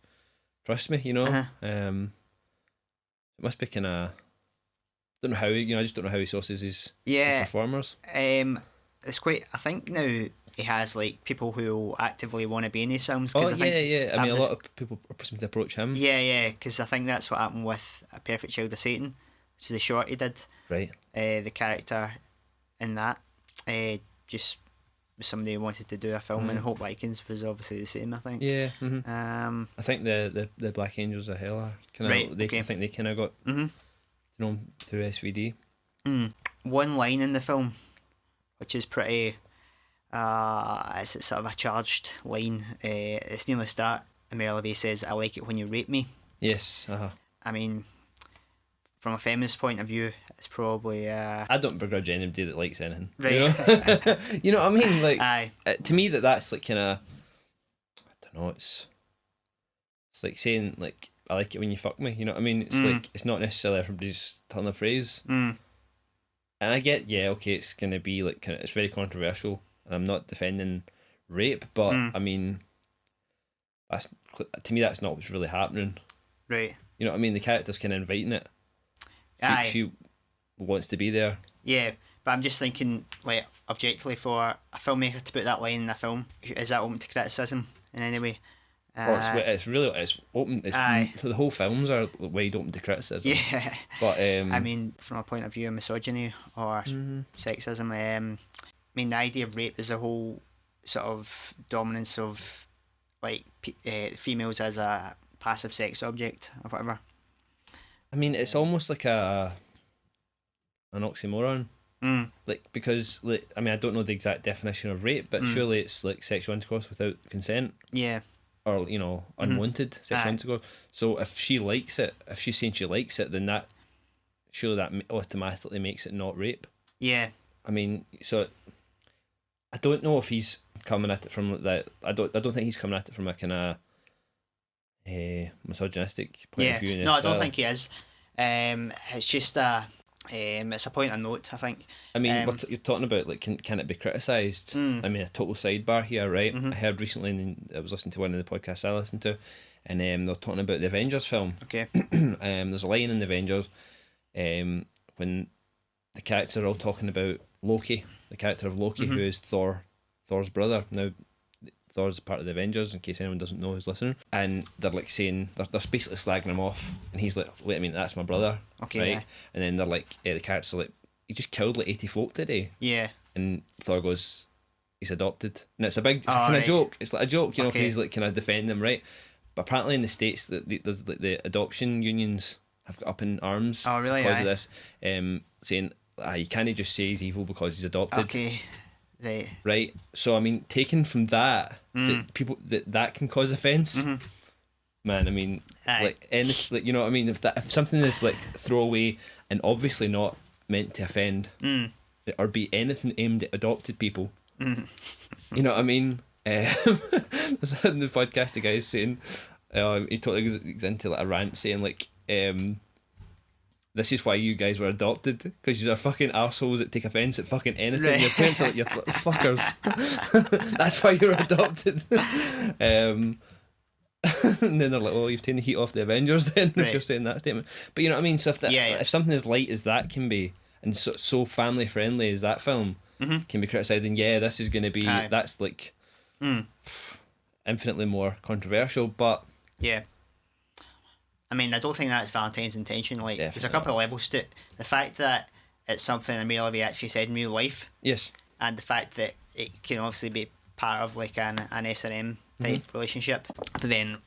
C: trust me, It must be kind of, don't know how, I just don't know how he sources his performers.
B: It's quite, I think now he has like people who will actively want to be in these films.
C: I mean, a lot of people seem to approach him.
B: Yeah, because I think that's what happened with A Perfect Child of Satan, which is the short he did. Right. The character in that, just was somebody who wanted to do a film, and Hope Likens was obviously the same, I think. Yeah.
C: I think the Black Angels of Hell are kind of, I think they kind of got to know him through SVD.
B: One line in the film, which is pretty. It's sort of a charged line. It's near the start. Amira LeVay says, "I like it when you rape me."
C: Yes.
B: I mean, from a feminist point of view, it's probably.
C: I don't begrudge anybody that likes anything.
B: Right.
C: You know what I mean? Like,
B: aye.
C: To me, that's like kind of. I don't know. It's like saying like I like it when you fuck me. You know what I mean? It's like it's not necessarily everybody's turn of phrase. And I get, okay, it's gonna be like it's very controversial. I'm not defending rape, but I mean, to me that's not what's really happening.
B: Right.
C: You know what I mean? The character's kind of inviting it. She wants to be there.
B: Yeah, But I'm just thinking, like, objectively, for a filmmaker to put that line in a film, is that open to criticism in any way?
C: Oh, it's really open.
B: Aye.
C: The whole films are wide open to criticism.
B: Yeah.
C: But
B: I mean, from a point of view of misogyny or sexism, I mean, the idea of rape is a whole sort of dominance of, like, females as a passive sex object or whatever.
C: I mean, it's almost like an oxymoron. Like, because, like, I mean, I don't know the exact definition of rape, but surely it's like sexual intercourse without consent.
B: Yeah.
C: Or, you know, unwanted sexual intercourse. So if she likes it, if she's saying she likes it, then that surely that automatically makes it not rape.
B: Yeah.
C: I mean, so I don't know if he's coming at it from that. I don't think he's coming at it from a kind of misogynistic point of view.
B: No, I don't think he is. It's just it's a point of note, I think.
C: I mean, you're talking about, like, can it be criticised? I mean, a total sidebar here, right? I heard recently, and I was listening to one of the podcasts I listened to, and they were talking about the Avengers film.
B: Okay.
C: There's a line in the Avengers when the characters are all talking about Loki, the character of Loki, who is Thor's brother. Now, Thor's part of the Avengers, in case anyone doesn't know who's listening, and they're like saying, they're basically slagging him off, and he's like, wait a minute, that's my brother.
B: Okay.
C: Right?
B: Yeah.
C: And then they're like, the characters are like, he just killed like 80 folk today.
B: Yeah.
C: And Thor goes, he's adopted. And it's a kind of joke. It's like a joke, you know, because he's like kind of defending them, right? But apparently in the States, there's like the adoption unions have got up in arms because of this, saying, you can't just say he's evil because he's adopted.
B: Okay.
C: Right. So I mean, taken from that, that people that can cause offence. Man, I mean, like anything, like, you know what I mean. If something is like throwaway and obviously not meant to offend, or be anything aimed at adopted people, you know what I mean. I was in the podcast, the guy's saying, he totally goes into like a rant saying like, this is why you guys were adopted, because you're fucking arseholes that take offence at fucking anything. Right. Your parents are like, you fuckers. That's why you're adopted. And then they're like, oh, you've taken the heat off the Avengers then, if you're saying that statement. But you know what I mean? So if something as light as that can be, and so family friendly as that film can be criticised, then this is going to be, that's like infinitely more controversial, but...
B: Yeah. I mean, I don't think that's Valentine's intention. Like, there's a couple of levels to it. The fact that it's something Amir Levy actually said in real life.
C: Yes.
B: And the fact that it can obviously be part of like an S&M type relationship. But then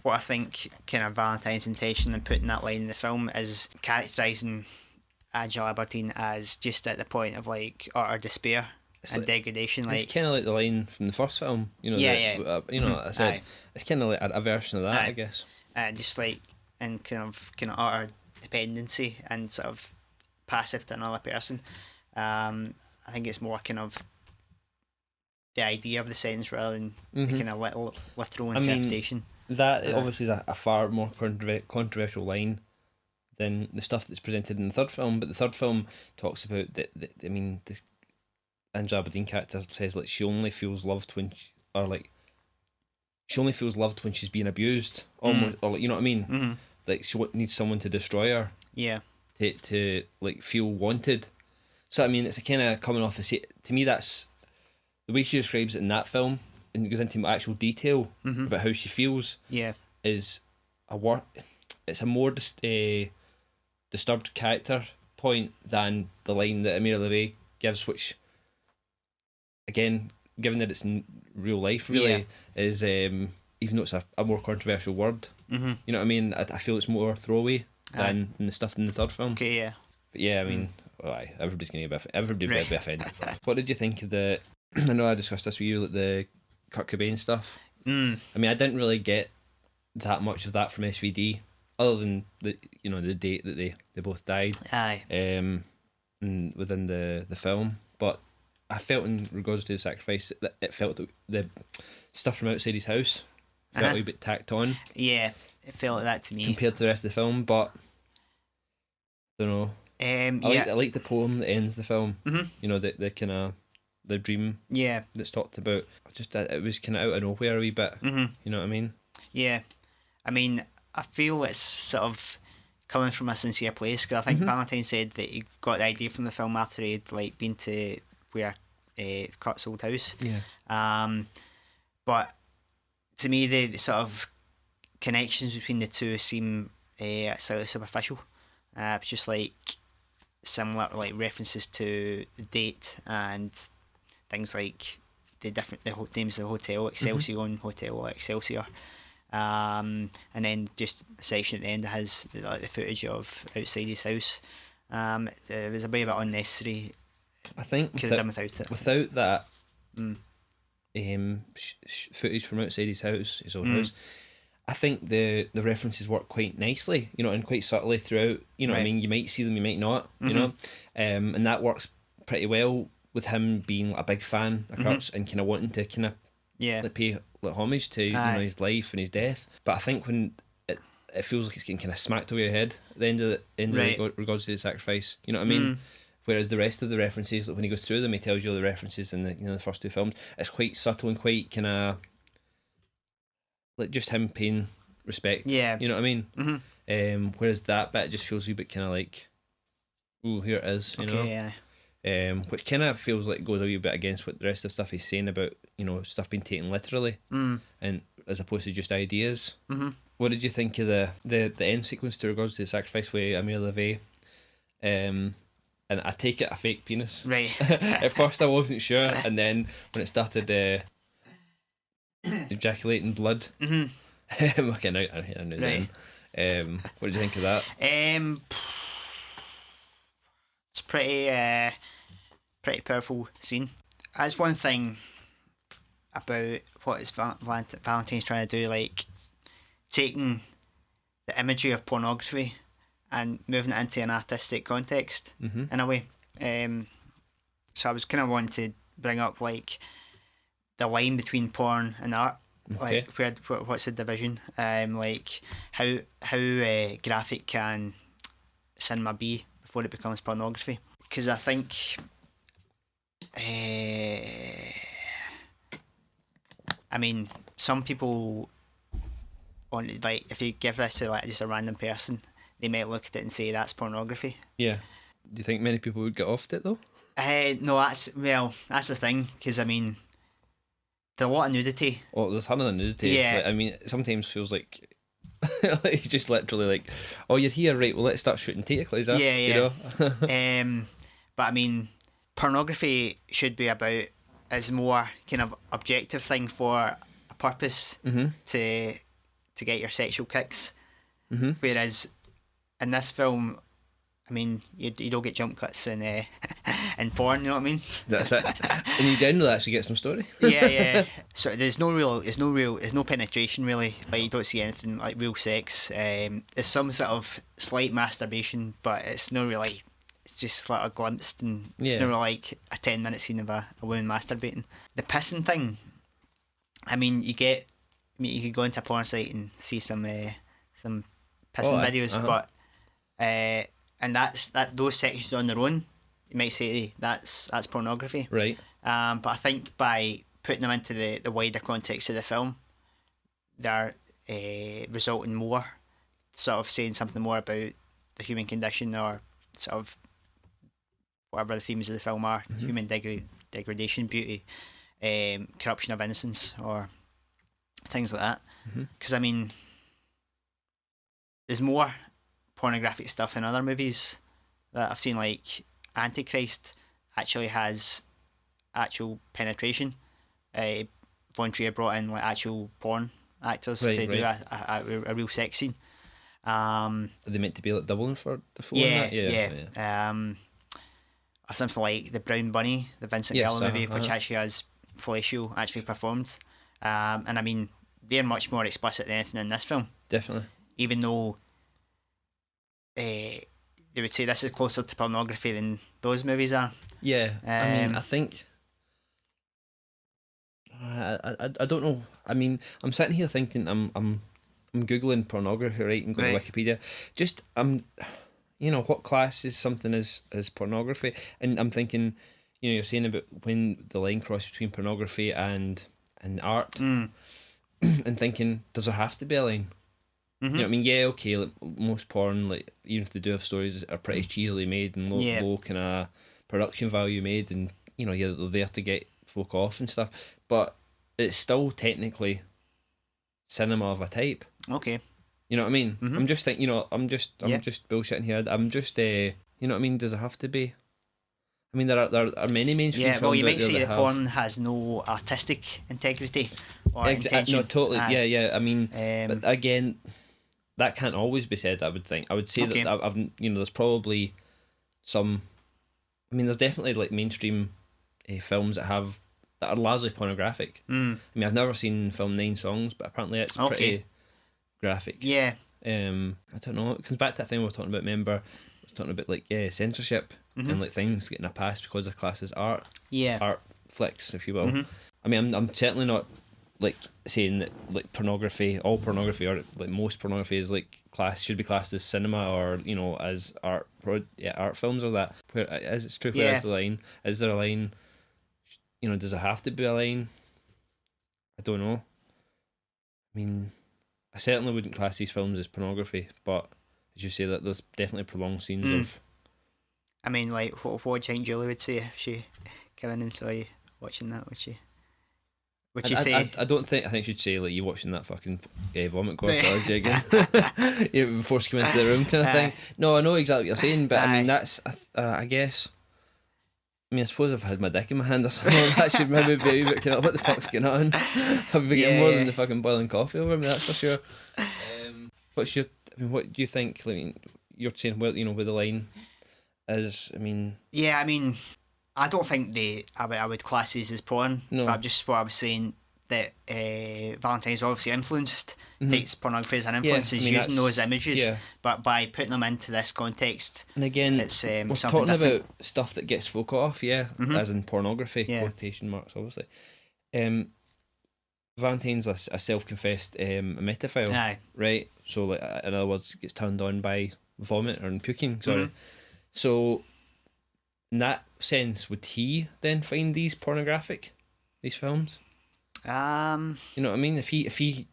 B: what I think kind of Valentine's intention in putting that line in the film is characterising Angela Aberdeen as just at the point of like utter despair and degradation. Like,
C: it's kind of like the line from the first film. You know, you know, I said it's kind of like a version of that, I guess. Just
B: like in kind of utter dependency and sort of passive to another person. I think it's more kind of the idea of the sentence rather than the kind of literal interpretation.
C: I mean, that obviously is a far more controversial line than the stuff that's presented in the third film. But the third film talks about the Angela Aberdeen character says like she only feels loved when she only feels loved when she's being abused, almost, or like, you know what I mean? Like she needs someone to destroy her.
B: Yeah.
C: To like feel wanted. So I mean, it's a kind of coming off to me. That's the way she describes it in that film, and goes into actual detail about how she feels.
B: Yeah.
C: Is it's a more disturbed character point than the line that Amira Levy gives, which again, given that it's in real life, really is even though it's a more controversial word, you know what I mean. I feel it's more throwaway than the stuff in the third film.
B: Okay, yeah.
C: But yeah, I mean, everybody's gonna be offended. What did you think of the? I know I discussed this with you, like the Kurt Cobain stuff. I mean, I didn't really get that much of that from SVD, other than the date that they both died. Within the film, but I felt in regards to the sacrifice that it felt the stuff from outside his house felt a wee bit tacked on.
B: Yeah, it felt like that to me
C: compared to the rest of the film, but I don't know. I like the poem that ends the film. You know, the kind of the dream.
B: Yeah,
C: that's talked about. Just it was kind of out of nowhere a wee bit. You know what I mean?
B: Yeah, I mean, I feel it's sort of coming from a sincere place, because I think Valentine said that he got the idea from the film after he'd like been to where Kurt's old house.
C: Yeah.
B: But to me, the sort of connections between the two seem slightly superficial. It's just like similar like references to the date and things like the names of the hotel, Excelsior Hotel or Excelsior. And then just a section at the end that has the footage of outside his house. It was a bit unnecessary.
C: I think
B: could have done without it.
C: Without that footage from outside his house, his old house, I think the references work quite nicely, you know, and quite subtly throughout. You know, what I mean, you might see them, you might not, you know, and that works pretty well with him being a big fan of Kurt's and kind of wanting to kind of like pay like homage to you know his life and his death. But I think when it feels like it's getting kind of smacked over your head at the end of regards to the sacrifice, you know what I mean? Whereas the rest of the references, like when he goes through them, he tells you all the references in the first two films. It's quite subtle and quite kind of like just him paying respect. Yeah, you know what I mean. Whereas that bit just feels a wee bit kind of like, ooh, here it is, you know. Yeah. Which kind of feels like goes a wee bit against what the rest of the stuff he's saying about, you know, stuff being taken literally, and as opposed to just ideas. What did you think of the end sequence to regards to the sacrifice with Amir Levay? And I take it a fake penis. Right. At first I wasn't sure, and then when it started ejaculating blood, okay, now I knew then. What did you think of that?
B: It's pretty powerful scene. That's one thing about what is Valentine's trying to do, like taking the imagery of pornography and moving it into an artistic context in a way. So I was kind of wanting to bring up like the line between porn and art. Okay. Like what's the division? Like how graphic can cinema be before it becomes pornography? Because I think I mean, some people want, like, if you give this to like just a random person, they might look at it and say that's pornography. Yeah.
C: Do you think many people would get off it though?
B: No, that's the thing, because I mean, there's a lot of nudity.
C: Oh, there's a ton of nudity. Yeah. Like, I mean, it sometimes feels like it's just literally like, oh, you're here, right? Well, let's start shooting tentacles off. Yeah, yeah. You know?
B: But I mean, pornography should be about is more kind of objective thing for a purpose to get your sexual kicks. Whereas in this film, I mean, you don't get jump cuts in porn, you know what I mean?
C: That's it. And you generally actually get some story.
B: Yeah. So there's no penetration really. Like, you don't see anything like real sex. There's some sort of slight masturbation, but it's not really. It's just like a glimpse, and it's not really like a 10-minute scene of a woman masturbating. The pissing thing. I mean, you could go into a porn site and see some pissing videos, but and those sections on their own, you might say that's pornography, right? But I think by putting them into the wider context of the film, they're resulting more, sort of saying something more about the human condition, or sort of whatever the themes of the film are: human degradation, beauty, corruption of innocence, or things like that. Because I mean, there's more pornographic stuff in other movies that I've seen. Like Antichrist actually has actual penetration. Von Trier brought in like actual porn actors to do a real sex scene.
C: Are they meant to be like doubling for the full?
B: Yeah. Or something like the Brown Bunny, the Vincent Gallo movie, which actually has fellatio actually performed. And I mean, they're much more explicit than anything in this film.
C: Definitely.
B: Even though they would say this is closer to pornography than those movies are. Yeah.
C: I mean, I think I don't know. I mean, I'm sitting here thinking I'm googling pornography, right, and going to Wikipedia. Just you know, what class is something as pornography? And I'm thinking, you know, you're saying about when the line crosses between pornography and art, and thinking, does there have to be a line? You know what I mean? Yeah, okay, like most porn, like even if they do have stories, are pretty cheesily made and
B: Yeah.
C: low kind of production value made, and you know, yeah, they're there to get folk off and stuff. But it's still technically cinema of a type.
B: Okay.
C: You know what I mean? I'm just thinking, you know, I'm
B: Yeah.
C: just bullshitting here. I'm just, you know what I mean? Does there have to be? I mean, there are many mainstream
B: Yeah. Well,
C: films
B: you
C: out
B: might
C: there
B: say
C: that
B: that
C: have.
B: porn has no artistic integrity or intention.
C: No, totally.
B: Aye.
C: Yeah, yeah. I mean, but
B: Um,
C: again, that can't always be said. I would think. I would say
B: Okay.
C: that I've you know, there's probably some. I mean, there's definitely like mainstream films that are largely pornographic. I mean, I've never seen film Nine Songs, but apparently it's
B: Okay.
C: pretty graphic.
B: yeah.
C: I don't know. It comes back to that thing we were talking about. Remember, I was talking about like censorship and like things getting a pass because they're classed as
B: Yeah.
C: art flicks, if you will. I mean, I'm certainly not like saying that like all pornography or like most pornography is like should be classed as cinema or you know as art films or that. Where is it's true? Where
B: Yeah.
C: is the line? Is there a line? You know, does there have to be a line? I don't know. I mean, I certainly wouldn't class these films as pornography, but as you say, that there's definitely prolonged scenes of.
B: I mean, like, what do you think Julie would say if she came in and saw you watching that? Would she? Would she say?
C: I don't think. I think she'd say like you watching that fucking vomit Gore
B: Right.
C: Trilogy again. Yeah, before she came into the room, kind of thing. No, I know exactly what you're saying, but I mean that's. I guess. I mean, I suppose if I had my dick in my hand or something, that should maybe be a bit kind of what the fuck's going on. I'd be getting more than the fucking boiling coffee over me. That's for sure. What's your? I mean, what do you think? I mean, you're saying where where the line is. I mean,
B: Yeah, I mean, I don't think I would class these as porn.
C: No.
B: But just what I was saying that Valentine's obviously influenced, takes pornography as an influence,
C: I
B: is
C: mean,
B: using those images,
C: yeah.
B: but by putting them into this context,
C: and again,
B: it's
C: we're
B: something
C: talking
B: different.
C: about stuff that gets folk off, as in pornography,
B: Yeah.
C: quotation marks, obviously. Valentine's a self-confessed metaphile,
B: Aye.
C: right? So, like, in other words, gets turned on by vomit or puking. Sorry. So, in that sense, would he then find these pornographic, these films? You know what I mean? If he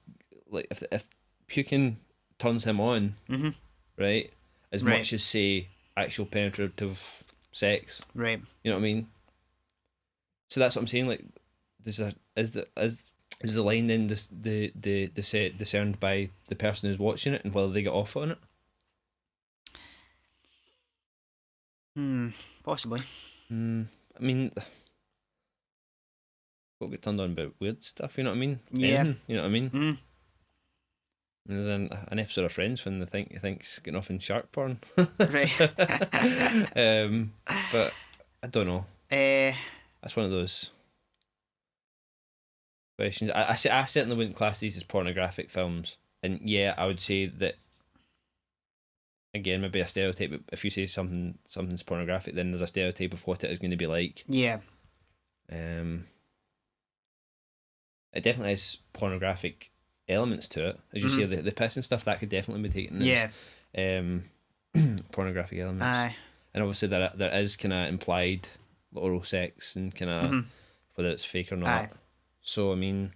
C: like if puking turns him on, right, as
B: Right.
C: much as say actual penetrative sex,
B: Right.
C: you know what I mean? So that's what I'm saying. Like, is the line then the set discerned by the person who's watching it and whether they get off on it?
B: Possibly.
C: I mean, people get turned on about weird stuff. You know what I mean?
B: Yeah.
C: Anything, you know what I mean? There's an episode of Friends when he thinks getting off in shark porn.
B: Right.
C: But I don't know. That's one of those questions. I certainly wouldn't class these as pornographic films. And yeah, I would say that again, maybe a stereotype. But if you say something's pornographic, then there's a stereotype of what it is going to be like.
B: Yeah.
C: It definitely has pornographic elements to it, as you say, the piss and stuff that could definitely be taken as pornographic elements.
B: Aye.
C: And obviously there is kind of implied oral sex and kind of whether it's fake or not.
B: Aye.
C: So I mean,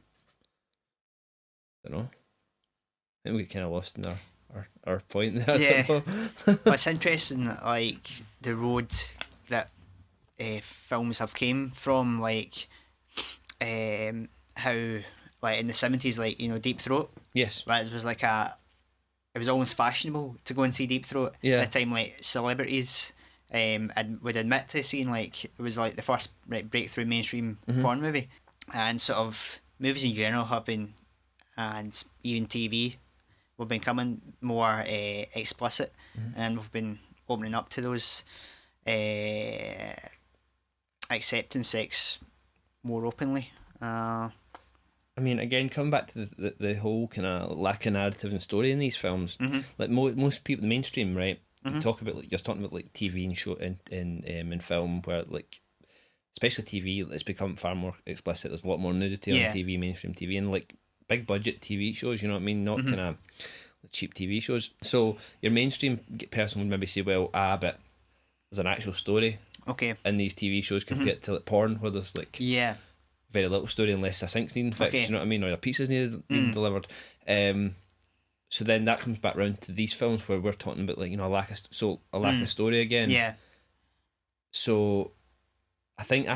C: I don't know. I think we get kind of lost in our point there.
B: Yeah.
C: I don't know.
B: But it's interesting, like the road that films have came from, like how like in the 70s, like Deep Throat.
C: Yes.
B: Right, it was like it was almost fashionable to go and see Deep Throat.
C: Yeah.
B: At the time, like celebrities would admit to seeing like it was like the first breakthrough mainstream porn movie, and sort of movies in general have been, and even TV, we've been becoming more explicit, and we've been opening up to those accepting sex more openly.
C: I mean, again, coming back to the whole kind of lack of narrative and story in these films, like most people, the mainstream, right? You talk about you're talking about like TV and show in film where like, especially TV, it's become far more explicit. There's a lot more nudity on TV, mainstream TV, and like big budget TV shows. You know what I mean? Not kind of cheap TV shows. So your mainstream person would maybe say, well, but there's an actual story.
B: Okay.
C: In these TV shows compared to like porn, where there's like very little story unless a sink's needing fixed.
B: Okay.
C: You know what I mean? Or a pizza's needing delivered. So then that comes back round to these films where we're talking about, like, a lack of story again.
B: Yeah.
C: So I think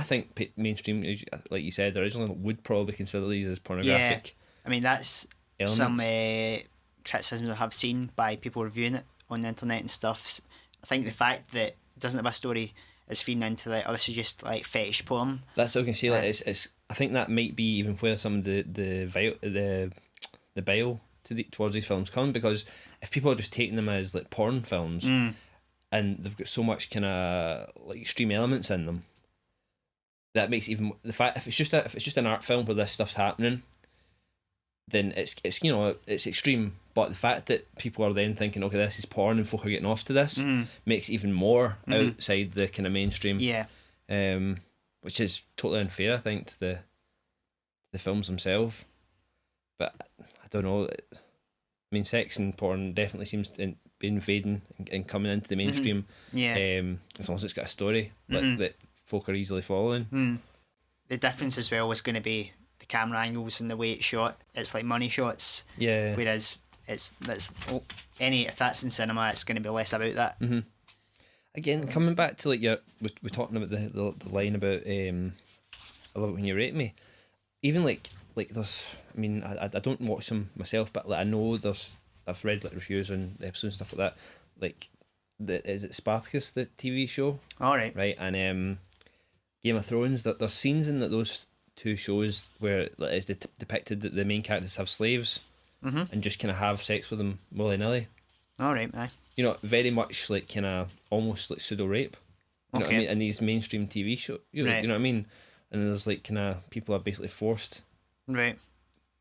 C: mainstream, like you said originally, would probably consider these as pornographic.
B: I mean, that's
C: elements.
B: some criticisms I have seen by people reviewing it on the internet and stuff. I think the fact that it doesn't have a story is feeding into like, oh, this is just like fetish porn.
C: That's what I can say. Like, it's. I think that might be even where some of the bile towards these films come, because if people are just taking them as like porn films, and they've got so much kind of like extreme elements in them, that makes even the fact if it's just an art film where this stuff's happening, then it's it's extreme. But the fact that people are then thinking, okay, this is porn and folk are getting off to this, makes it even more outside the kind of mainstream.
B: Yeah.
C: Which is totally unfair, I think, to the films themselves. But I don't know. I mean, sex and porn definitely seems to be invading and coming into the mainstream.
B: Yeah.
C: As long as it's got a story that folk are easily following.
B: The difference as well is going to be the camera angles and the way it's shot. It's like money shots.
C: Yeah.
B: Whereas if that's in cinema, it's going to be less about that.
C: Again, coming back to like we're talking about the line about I love it when you rate me. Even like there's, I mean, I don't watch them myself, but like I know I've read like reviews on the episodes and stuff like that. Like is it Spartacus, the TV show?
B: All right.
C: Right, and Game of Thrones. There's scenes in those two shows where like, it's depicted that the main characters have slaves and just kind of have sex with them willy-nilly.
B: All right, aye.
C: Very much like kind of almost like pseudo rape. You know what I mean? In these mainstream TV shows, you know what I mean? And there's like kind of people are basically forced,
B: right?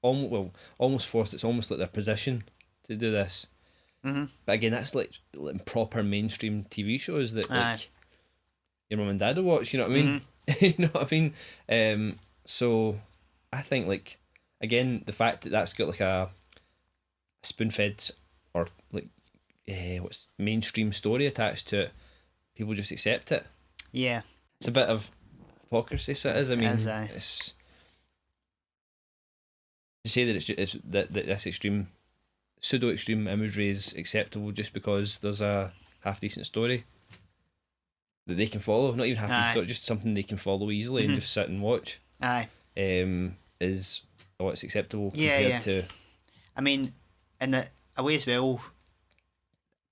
C: Almost forced. It's almost like their position to do this. But again, that's like proper mainstream TV shows that like your mum and dad will watch. You know what I mean? You know what I mean? So I think like again the fact that that's got like a spoon-fed or like what's mainstream story attached to it, people just accept it.
B: Yeah,
C: it's a bit of hypocrisy. So it is. I mean, it's to say that it's that this extreme, pseudo extreme imagery is acceptable just because there's a half decent story that they can follow. Not even half decent story, just something they can follow easily and just sit and watch. Is what's acceptable compared to.
B: I mean, in a way as well,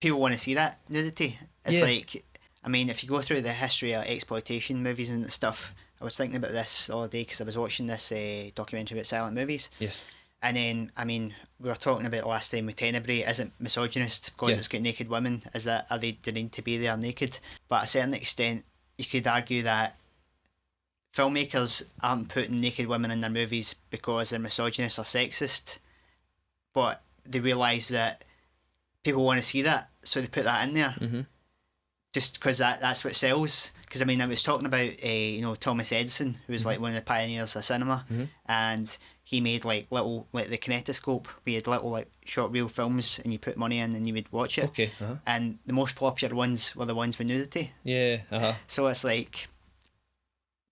B: people want to see that nudity. It's like, I mean, if you go through the history of exploitation movies and stuff, I was thinking about this the other day because I was watching this documentary about silent movies.
C: Yes.
B: And then, I mean, we were talking about last time with Tenebrae, isn't misogynist because it's got naked women? Are they deemed to be there naked? But to a certain extent, you could argue that filmmakers aren't putting naked women in their movies because they're misogynist or sexist, but they realise that people want to see that, so they put that in there. Just because that's what sells. Because I mean, I was talking about Thomas Edison, who was like one of the pioneers of cinema, and he made like little like the kinetoscope. We had little like short reel films, and you put money in, and you would watch it.
C: Okay.
B: And the most popular ones were the ones with nudity.
C: Yeah.
B: So it's like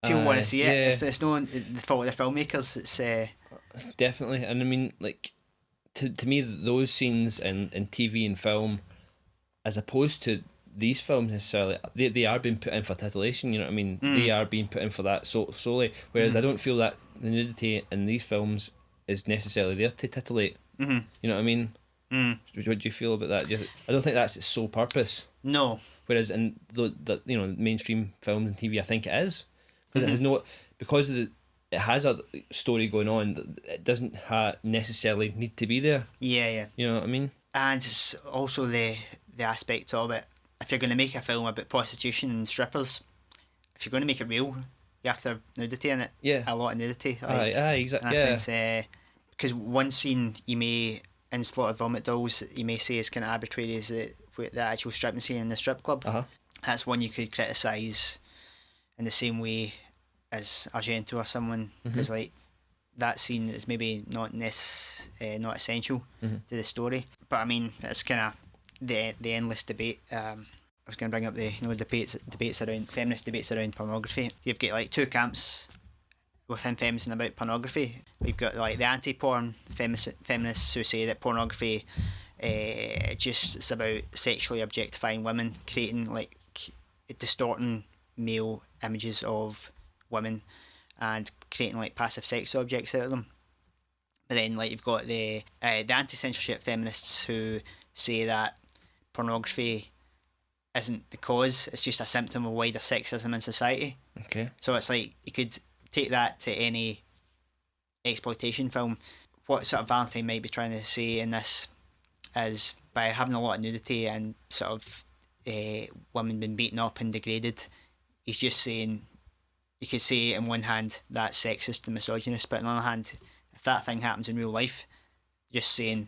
B: people want to see it. It's not the fault of the filmmakers.
C: It's definitely, and I mean, like to me, those scenes in TV and film, as opposed to these films necessarily, they are being put in for titillation. You know what I mean? They are being put in for that solely. Whereas I don't feel that the nudity in these films is necessarily there to titillate. You know what I mean? What do you feel about that? I don't think that's its sole purpose.
B: No.
C: Whereas in the mainstream films and TV, I think it is, because it has it has a story going on. It doesn't necessarily need to be there.
B: Yeah.
C: You know what I mean?
B: And it's also the aspect of it. If you're going to make a film about prostitution and strippers, if you're going to make it real, you have to have nudity in it.
C: Yeah.
B: A lot of nudity.
C: Exactly.
B: In a sense, because one scene you may, in Slaughtered Vomit Dolls, you may say is kind of arbitrary as the actual stripping scene in the strip club. That's one you could criticise in the same way as Argento or someone, because like that scene is maybe not not essential to the story. But I mean, it's kind of the endless debate. I was going to bring up the debates around feminist debates around pornography. You've got like two camps within feminism about pornography. We've got like the anti-porn feminists who say that pornography just it's about sexually objectifying women, creating like distorting male images of women and creating like passive sex objects out of them. But then like you've got the anti-censorship feminists who say that pornography isn't the cause, it's just a symptom of wider sexism in society.
C: Okay.
B: So it's like you could take that to any exploitation film. What sort of Valentine might be trying to say in this is by having a lot of nudity and sort of women being beaten up and degraded, he's just saying, you could say on one hand that's sexist and misogynist, but on the other hand, if that thing happens in real life, just saying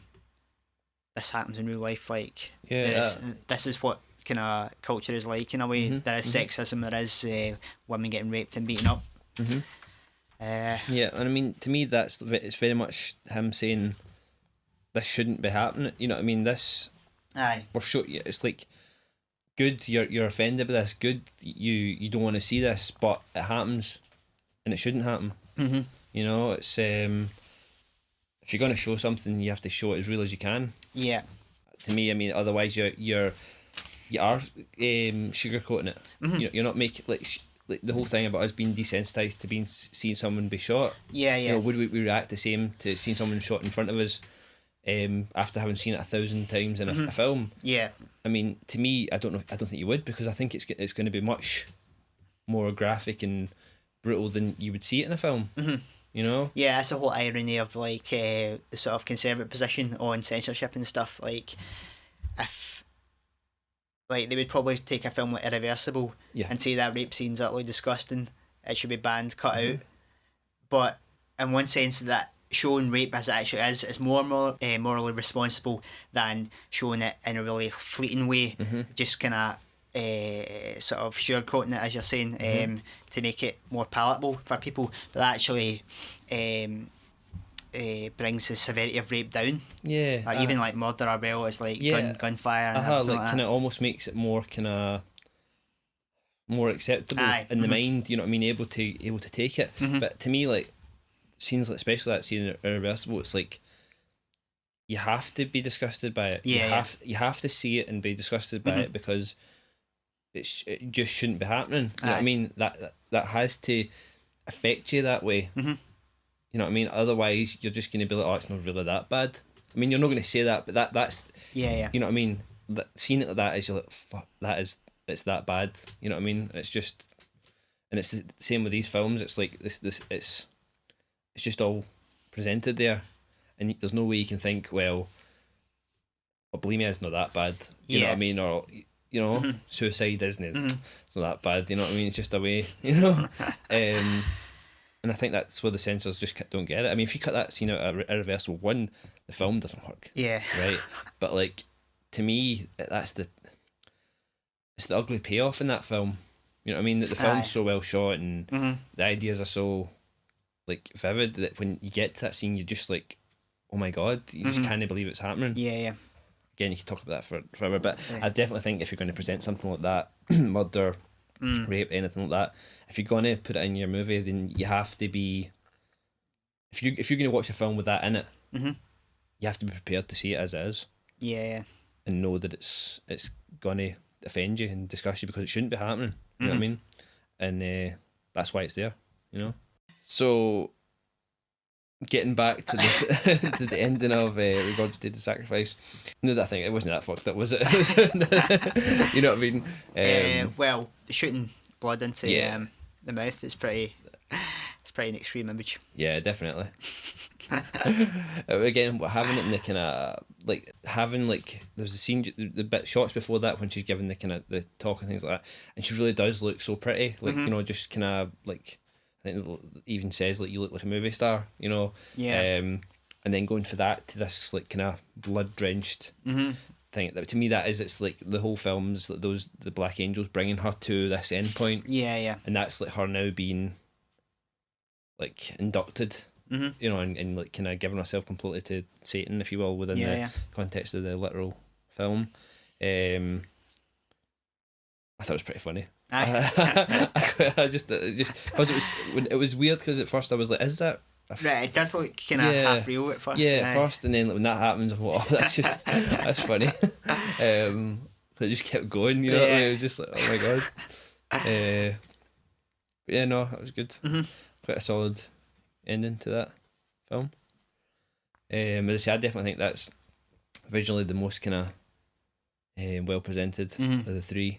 B: this happens in real life, like this is what kind of culture is like in a way. There is sexism, there is women getting raped and beaten up.
C: Yeah, and I mean, to me, it's very much him saying this shouldn't be happening. You know what I mean? This,
B: aye,
C: we're sure it's like good. You're offended by this. Good, you don't want to see this, but it happens, and it shouldn't happen. You know, it's if you're going to show something, you have to show it as real as you can.
B: Yeah.
C: To me, I mean, otherwise you are sugarcoating it. You're not making like the whole thing about us being desensitized to seeing someone be shot.
B: Yeah.
C: You know, would we react the same to seeing someone shot in front of us after having seen it 1,000 times in a film?
B: Yeah.
C: I mean, to me, I don't think you would, because I think it's going to be much more graphic and brutal than you would see it in a film. You know?
B: Yeah, that's the whole irony of like the sort of conservative position on censorship and stuff. Like, if like they would probably take a film like Irreversible and say that rape scene's utterly disgusting, it should be banned, cut out. But in one sense, that showing rape as it actually is more morally responsible than showing it in a really fleeting way, just kind of sort of sugarcoating it, as you're saying, to make it more palatable for people. But that actually brings the severity of rape down.
C: Yeah.
B: Or even like murder or well is like gunfire and everything like
C: kind of almost makes it more kind of more acceptable in the mind. You know what I mean? Able to take it. But to me, like scenes like, especially that scene in Irreversible, it's like you have to be disgusted by it. You have to see it and be disgusted by it, because it just shouldn't be happening. You know what I mean? That has to affect you that way. You know what I mean? Otherwise, you're just going to be like, oh, it's not really that bad. I mean, you're not going to say that, but that's you know what I mean? Seeing it like that is, you're like, fuck, it's that bad. You know what I mean? It's just, and it's the same with these films. It's like it's just all presented there, and there's no way you can think, well, bulimia is not that bad. You know what I mean? Or you know, suicide isn't it? It's not that bad. You know what I mean? It's just a way. You know. And I think that's where the censors just don't get it. I mean, if you cut that scene out of Irreversible 1, the film doesn't work. Yeah. Right? But, like, to me, it's the ugly payoff in that film. You know what I mean? That the film's so well shot and the ideas are so, like, vivid that when you get to that scene, you're just like, oh my God, you just can't believe it's happening. Yeah. Again, you could talk about that for forever, but I definitely think if you're going to present something like that, murder, rape, anything like that, if you're going to put it in your movie, then you have to be, if you're going to watch a film with that in it, you have to be prepared to see it as it is. Yeah. And know that it's going to offend you and disgust you, because it shouldn't be happening. You know what I mean? And that's why it's there, you know? So, getting back to this, to the ending of Regurgitated Sacrifice, no, that thing, it wasn't that fucked up, was it? You know what I mean?
B: Well, the shooting blood into the mouth is pretty an extreme image.
C: Yeah, definitely. Again, having it in the kind of like having like there's a scene, the bit shots before that when she's giving the kind of the talk and things like that, and she really does look so pretty, like you know, just kind of like, I think it even says like you look like a movie star, you know. And then going for that to this like kind of blood drenched thing, that to me that is, it's like the whole film's like the Black Angels bringing her to this end point. And that's like her now being like inducted, you know, and like kind of giving herself completely to Satan, if you will, within the context of the literal film. I I thought it was pretty funny.
B: Aye.
C: I just because it was weird because at first I was like, is that
B: Right, it does look kind of half real at first.
C: Yeah,
B: aye.
C: at first, and then when that happens, I thought, oh, that's funny. So it just kept going, you know.
B: Yeah.
C: It was just like, oh my god. But yeah, no, it was good.
B: Mhm.
C: Quite a solid ending to that film. As I say, I definitely think that's visually the most kind of well presented
B: Mhm.
C: of the three.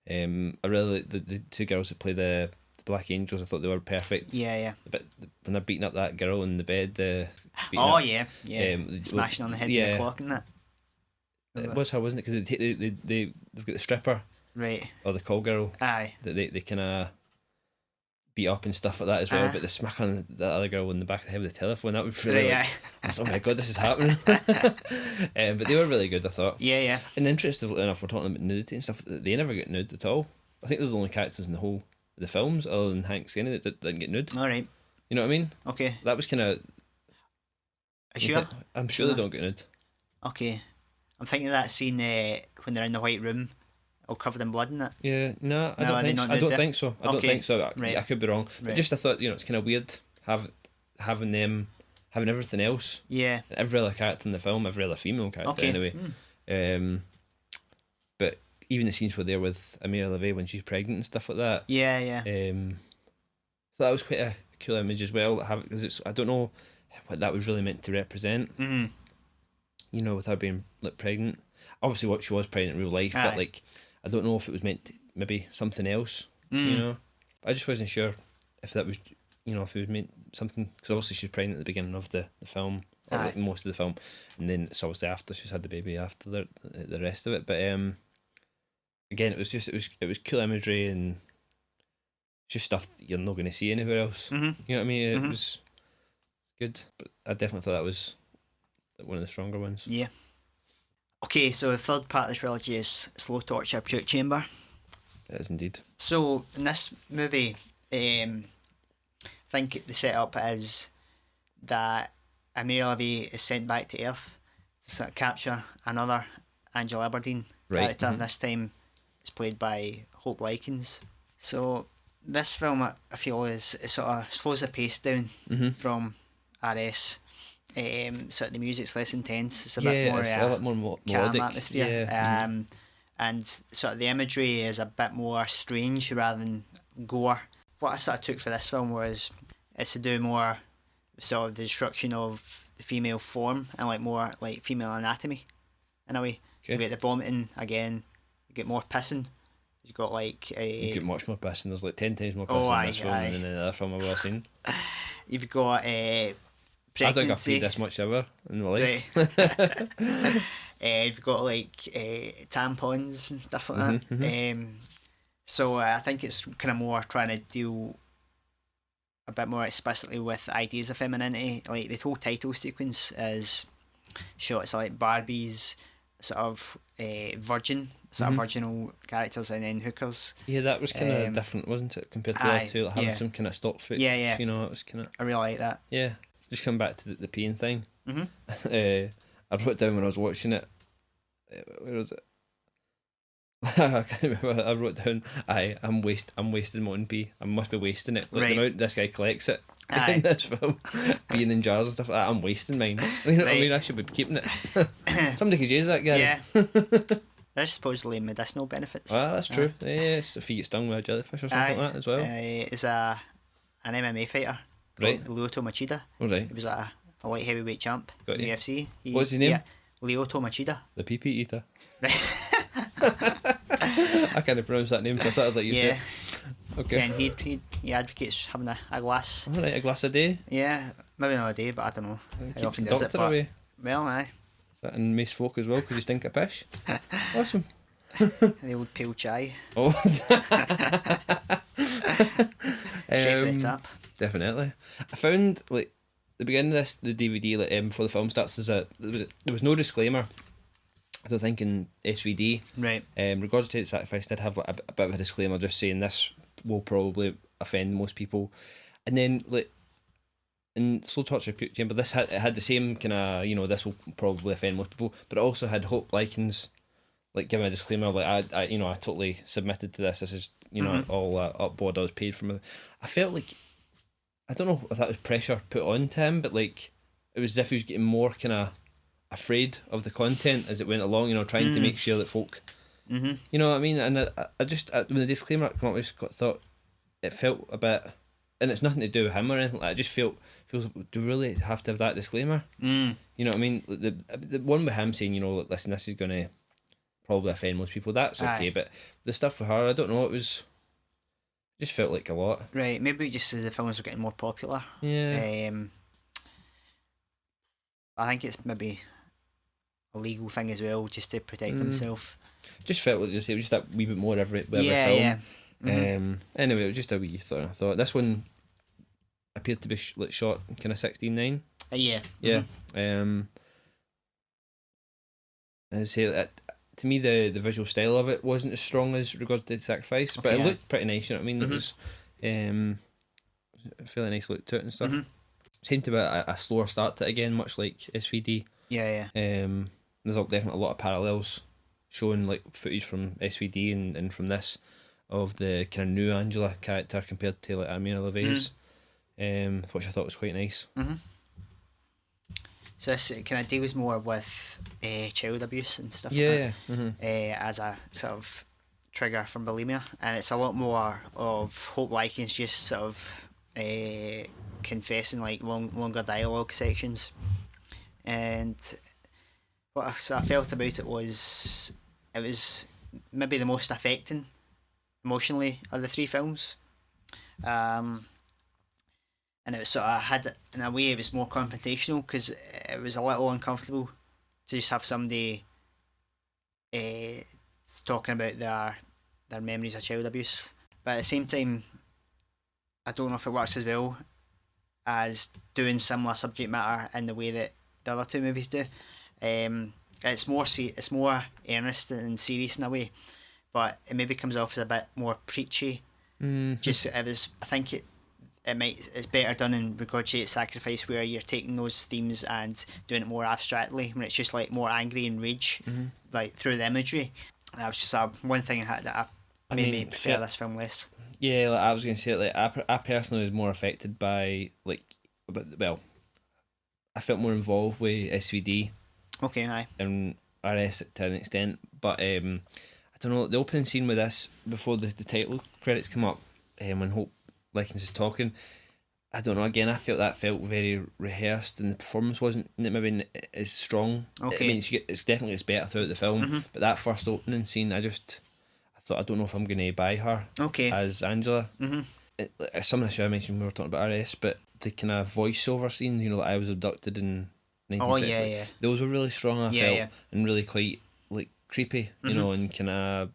C: I really like the two girls that play the Black Angels. I thought they were perfect.
B: Yeah.
C: But when they're beating up that girl in the bed, beating
B: Oh
C: up,
B: yeah. Smashing on the head of
C: yeah.
B: the clock and that.
C: It was her, wasn't it? Because they've got the stripper
B: Right.
C: or the call girl
B: Aye.
C: that they kind of beat up and stuff like that as well. But the smack on the other girl in the back of the head with the telephone, that was really.
B: Right.
C: I was, oh my god, this is happening. But they were really good, I thought.
B: Yeah.
C: And interestingly enough, we're talking about nudity and stuff. They never get nude at all. I think they're the only characters in the whole of the films, other than Hank Skinny, that didn't get nude.
B: All right.
C: You know what I mean?
B: Okay.
C: That was kind of.
B: Are you sure?
C: I'm sure they don't get nude.
B: Okay. I'm thinking of that scene when they're in the white room, all covered in blood and that.
C: Yeah, no, I
B: No,
C: don't
B: are they
C: think so.
B: not
C: I
B: nude
C: don't
B: there?
C: think so. I don't
B: Okay,
C: think so.
B: right.
C: I could be wrong. But
B: Right.
C: just I thought, it's kind of weird having them having everything else.
B: Yeah.
C: Every other character in the film, every other female character
B: Okay.
C: anyway. But even the scenes where they're with Amelia LeVay when she's pregnant and stuff like that.
B: Yeah.
C: So that was quite a cool image as well. Because it's, I don't know what that was really meant to represent.
B: Mm.
C: You know, with her being like pregnant. Obviously, what she was pregnant in real life,
B: Aye.
C: but like, I don't know if it was meant to, maybe something else. You know, I just wasn't sure if that was, you know, if it was meant something, because obviously she's pregnant at the beginning of the film, or like most of the film, and then it's obviously after she's had the baby after the rest of it. But again, it was cool imagery and just stuff that you're not going to see anywhere else.
B: Mm-hmm.
C: You know what I mean? It was good, but I definitely thought that was like one of the stronger ones.
B: Yeah. Okay, so the third part of the trilogy is Slow Torture, Puke Chamber.
C: It is indeed.
B: So in this movie, I think the setup is that Amelia Levy is sent back to Earth to sort of capture another Angela Aberdeen character.
C: Mhm.
B: This time it's played by Hope Likens. So this film, I feel, it sort of slows the pace down from RS. Sort of the music's less intense. It's a bit more
C: it's a lot more
B: calm
C: melodic
B: atmosphere.
C: Yeah.
B: And sort of the imagery is a bit more strange rather than gore. What I sort of took for this film was it's to do more sort of the destruction of the female form and like more like female anatomy in a way.
C: Okay.
B: You get the vomiting again, you get more pissing. You got like
C: You get much more pissing. There's like 10 times more
B: Oh,
C: pissing
B: aye,
C: in this film
B: aye.
C: than in the other film I've ever seen.
B: you've got
C: I
B: pregnancy.
C: don't think I've peed this much ever in my life.
B: Right. You've got like tampons and stuff like that. So I think it's kind of more trying to deal a bit more explicitly with ideas of femininity. Like the whole title sequence is shots of like Barbies, sort of virgin, sort of virginal characters, and then hookers.
C: Yeah, that was kind of different, wasn't it, compared to the
B: aye,
C: other two, like having
B: yeah.
C: some kind of stock footage.
B: Yeah.
C: You know, it was kind of
B: I really like that.
C: yeah. Just come back to the peeing thing. I wrote down when I was watching it. Where was it? I can't remember. I wrote down, I'm wasting my own pee. I must be wasting it. Like,
B: Right.
C: the amount this guy collects it
B: Aye.
C: in this film, being in jars and stuff like that, I'm wasting mine. You know what I
B: Right.
C: mean? I should be keeping it. Somebody could use that guy.
B: Yeah. There's supposedly medicinal benefits.
C: Well, that's true. Yes, if you get stung with a jellyfish or something like that as well.
B: Is an MMA fighter.
C: Right.
B: called Lyoto Machida.
C: All right.
B: He was a light heavyweight champ
C: Got
B: in the
C: you.
B: UFC.
C: What's his name?
B: Yeah, Lyoto Machida.
C: The PP eater. I can't pronounce that name, so I thought I'd let you say
B: Yeah.
C: it. Okay.
B: Yeah, and he advocates having a glass.
C: All right, a glass a day.
B: Yeah, maybe not a day, but I don't know. How
C: Keeps
B: often
C: the
B: does
C: doctor
B: but-
C: away.
B: Well, aye.
C: And most folk as well, because you stink of pish. Awesome.
B: The old pale chai.
C: Oh.
B: Straight from the top.
C: Definitely. I found like the beginning of the DVD, like before the film starts, there was no disclaimer. I don't think in SVD.
B: Right.
C: Regurgitated Sacrifice did have like a bit of a disclaimer, just saying this will probably offend most people, and then like in Slow Torture Puke Chamber, it had the same kind of, you know, this will probably offend most people, but it also had Hope Likens like give a disclaimer, like I you know, I totally submitted to this. This is, you know, all up what I was paid from. I felt like, I don't know if that was pressure put on to him, but like it was as if he was getting more kind of afraid of the content as it went along. You know, trying to make sure that folk, you know what I mean. And I just when the disclaimer came up, I just thought it felt a bit, and it's nothing to do with him or anything. Like, I just feels do we really have to have that disclaimer? You know what I mean? The one with him saying, you know, like, listen, this is gonna probably offend most people. That's okay,
B: Aye.
C: but the stuff with her, I don't know. It was just felt like a lot.
B: Right, maybe just as the films were getting more popular.
C: Yeah.
B: I think it's maybe a legal thing as well, just to protect himself.
C: Just felt like it was just that wee bit more with every
B: Yeah,
C: film.
B: yeah.
C: Anyway, it was just a wee thought. I thought this one appeared to be like shot kind of 16:9.
B: Yeah.
C: Yeah. As I say that, to me the visual style of it wasn't as strong as regards to Sacrifice, but it looked pretty nice. You know what I mean? It was a fairly nice look to it and stuff. Seemed to be a slower start to it again, much like SVD.
B: Yeah.
C: There's definitely a lot of parallels showing like footage from SVD and from this of the kind of new Angela character compared to like Amira LaVey's, which I thought was quite nice.
B: So this kind of deals more with child abuse and stuff
C: Yeah.
B: like that, as a sort of trigger for bulimia, and it's a lot more of Hope Likens just sort of confessing, like longer dialogue sections. And what I felt about it was maybe the most affecting emotionally of the three films. And it was sort of had, in a way, it was more confrontational because it was a little uncomfortable to just have somebody talking about their memories of child abuse. But at the same time, I don't know if it works as well as doing similar subject matter in the way that the other two movies do. It's more earnest and serious in a way, but it maybe comes off as a bit more preachy. Just I think it's better done in Regurgitate Sacrifice, where you're taking those themes and doing it more abstractly, when it's just like more angry and rage, like through the imagery. That was just one thing that made me prefer this film less.
C: Yeah, like I was going to say, like I personally was more affected by I felt more involved with SVD.
B: Okay, aye.
C: And RS to an extent, but I don't know, the opening scene with this before the title credits come up, when Hope Likens is talking, I don't know. Again, I felt very rehearsed, and the performance wasn't maybe as strong.
B: Okay.
C: I mean, it's definitely better throughout the film, but that first opening scene, I thought, I don't know if I'm going to buy her as Angela. Some of the show I mentioned when we were talking about RS, but the kind of voiceover scenes, you know, like I was abducted in 1970.
B: Yeah.
C: Those were really strong. I felt, and really quite like creepy, you know, and kind of.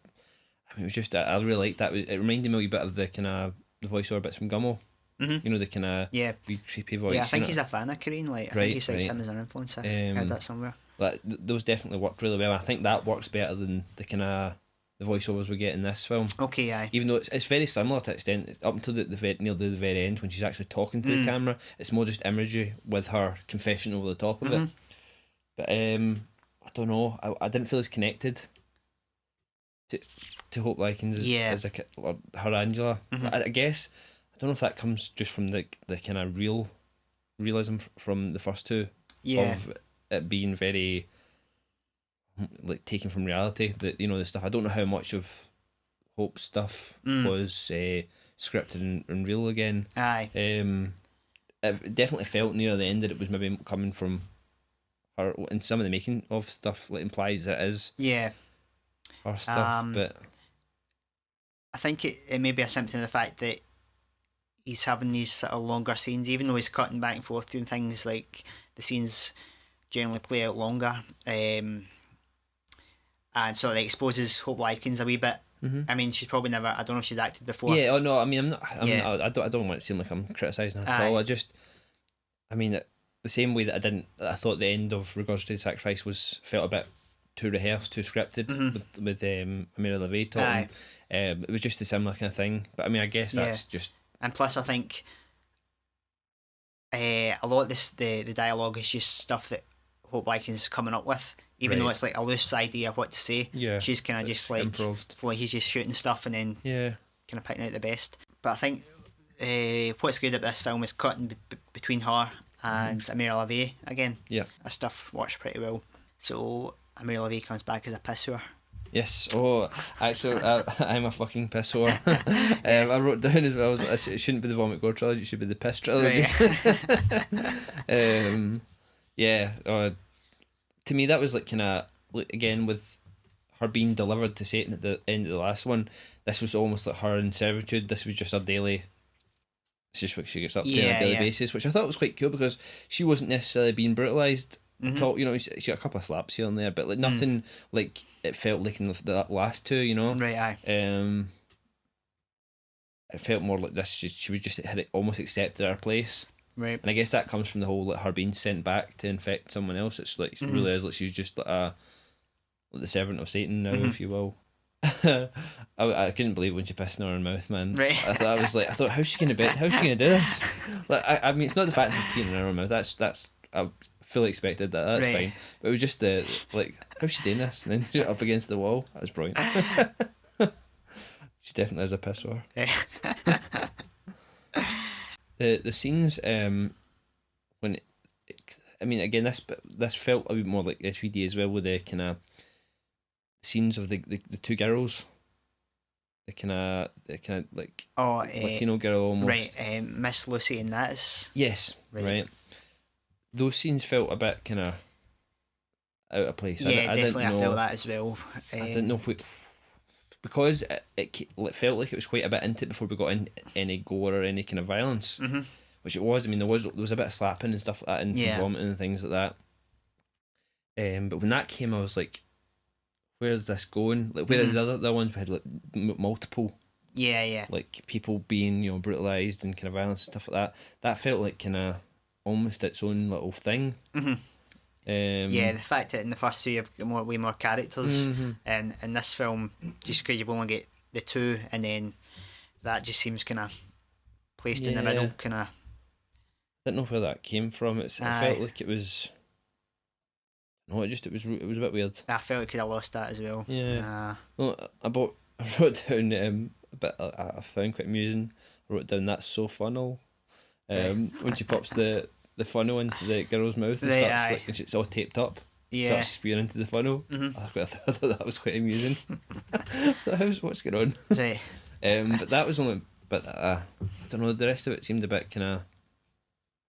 C: I mean, it was just I really liked that. It reminded me a wee bit of the kind of the voiceover bits from Gummo. You know, the kind of wee creepy voice.
B: Yeah, I think he's a fan of Kareen. Like, I think he cites him as an influence. I heard that somewhere.
C: Like those definitely worked really well. I think that works better than the kind of the voiceovers we get in this film.
B: Okay, aye.
C: Even though it's very similar to extent, it's up until near the very end when she's actually talking to the camera. It's more just imagery with her confession over the top of it. But I don't know. I didn't feel as connected to Hope Likens as her Angela. I guess I don't know if that comes just from the kind of realism from the first two of it being very like taken from reality. That, you know, the stuff. I don't know how much of Hope's stuff was scripted and real again.
B: Aye.
C: It definitely felt near the end that it was maybe coming from her, and some of the making of stuff like implies that it is her stuff. But
B: I think it may be a symptom of the fact that he's having these sort of longer scenes, even though he's cutting back and forth doing things, like the scenes generally play out longer, and sort of exposes Hope Likens a wee bit. I mean, she's probably never. I don't know if she's acted before.
C: Yeah. Oh no. I mean, I'm not. I don't want it to seem like I'm criticising her at all. I mean, the same way that I thought the end of Regurgitated Sacrifice felt a bit too rehearsed, too scripted with Amira LaVey talking. It was just a similar kind of thing. But I mean, I guess that's just.
B: And plus, I think a lot of the dialogue is just stuff that Hope Likens is coming up with. even though
C: Right.
B: it's like a loose idea of what to say.
C: Yeah.
B: She's kind of
C: It's
B: just like,
C: improved.
B: well, he's just shooting stuff and then
C: Yeah.
B: kind of picking out the best. But I think what's good about this film is cutting between her and Amir Levy again.
C: Yeah.
B: This stuff works pretty well. So Amir Levy comes back as a pissoir.
C: Yes. Oh, actually, I'm a fucking piss whore. I wrote down as well. It shouldn't be the Vomit Gore trilogy. It should be the Piss trilogy.
B: Right.
C: Yeah. To me, that was like kind of again with her being delivered to Satan at the end of the last one. This was almost like her in servitude. This was just her daily. It's just what she gets up to on a daily basis, which I thought was quite cool because she wasn't necessarily being brutalised at all. You know, she got a couple of slaps here and there, but like nothing like it felt like in the last two. You know,
B: Right. Aye.
C: It felt more like this. She was just had it almost accepted her place.
B: Right.
C: And I guess that comes from the whole like her being sent back to infect someone else. It's like she really is like she's just like the servant of Satan now, if you will. I couldn't believe it when she pissed in her own mouth, man.
B: Right.
C: I thought, how's she gonna do this? Like, I mean, it's not the fact that she's peeing in her own mouth. That's I fully expected that. That's
B: Right.
C: fine. But it was just the like, how's she doing this? And then she up against the wall. That was brilliant. She definitely is a piss whore. The scenes when I mean again this felt a bit more like SVD as well with the kind of scenes of the two girls, the kind of like Latino girl almost.
B: Right. Miss Lucy and that is.
C: Yes. Right. Those scenes felt a bit kind of out of place.
B: Yeah,
C: I
B: definitely.
C: didn't know,
B: I felt that as well.
C: I didn't know because it felt like it was quite a bit into it before we got in any gore or any kind of violence, which it was. I mean, there was a bit of slapping and stuff like that, and some vomiting and things like that. But when that came, I was like, "Where's this going? Like, whereas the other ones we had like multiple, like people being brutalized and kind of violence and stuff like that. That felt like kind of almost its own little thing."
B: The fact that in the first two you've got way more characters, and in this film, just because you've only got the two, and then that just seems kind of placed in the middle, kind of.
C: I don't know where that came from. It felt like it was. No, it was a bit weird.
B: I felt I could have lost that as well.
C: Yeah. Well, I wrote down a bit I found quite amusing. I wrote down "That's so funnel," when she pops the funnel into the girl's mouth and starts like, and it's all taped up. Starts spewing into the funnel. I thought that was quite amusing. What's going on?
B: Right.
C: But that was only. But I don't know. The rest of it seemed a bit kind of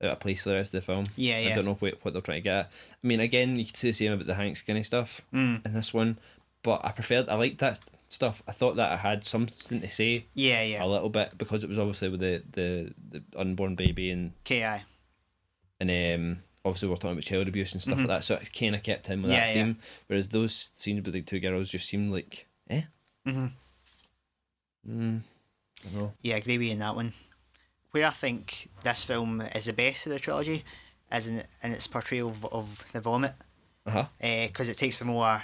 C: out of place for the rest of the film. I don't know what they're trying to get at. I mean, again, you could say the same about the Hank Skinny stuff in this one, but I liked that stuff. I thought that I had something to say. A little bit, because it was obviously with the unborn baby and.
B: KI.
C: And obviously we're talking about child abuse and stuff like that, so it kind of kept in with that theme. Whereas those scenes with the two girls just seemed like, I don't know.
B: Yeah, I agree with you in that one. Where I think this film is the best of the trilogy is in its portrayal of the vomit. Because it takes a more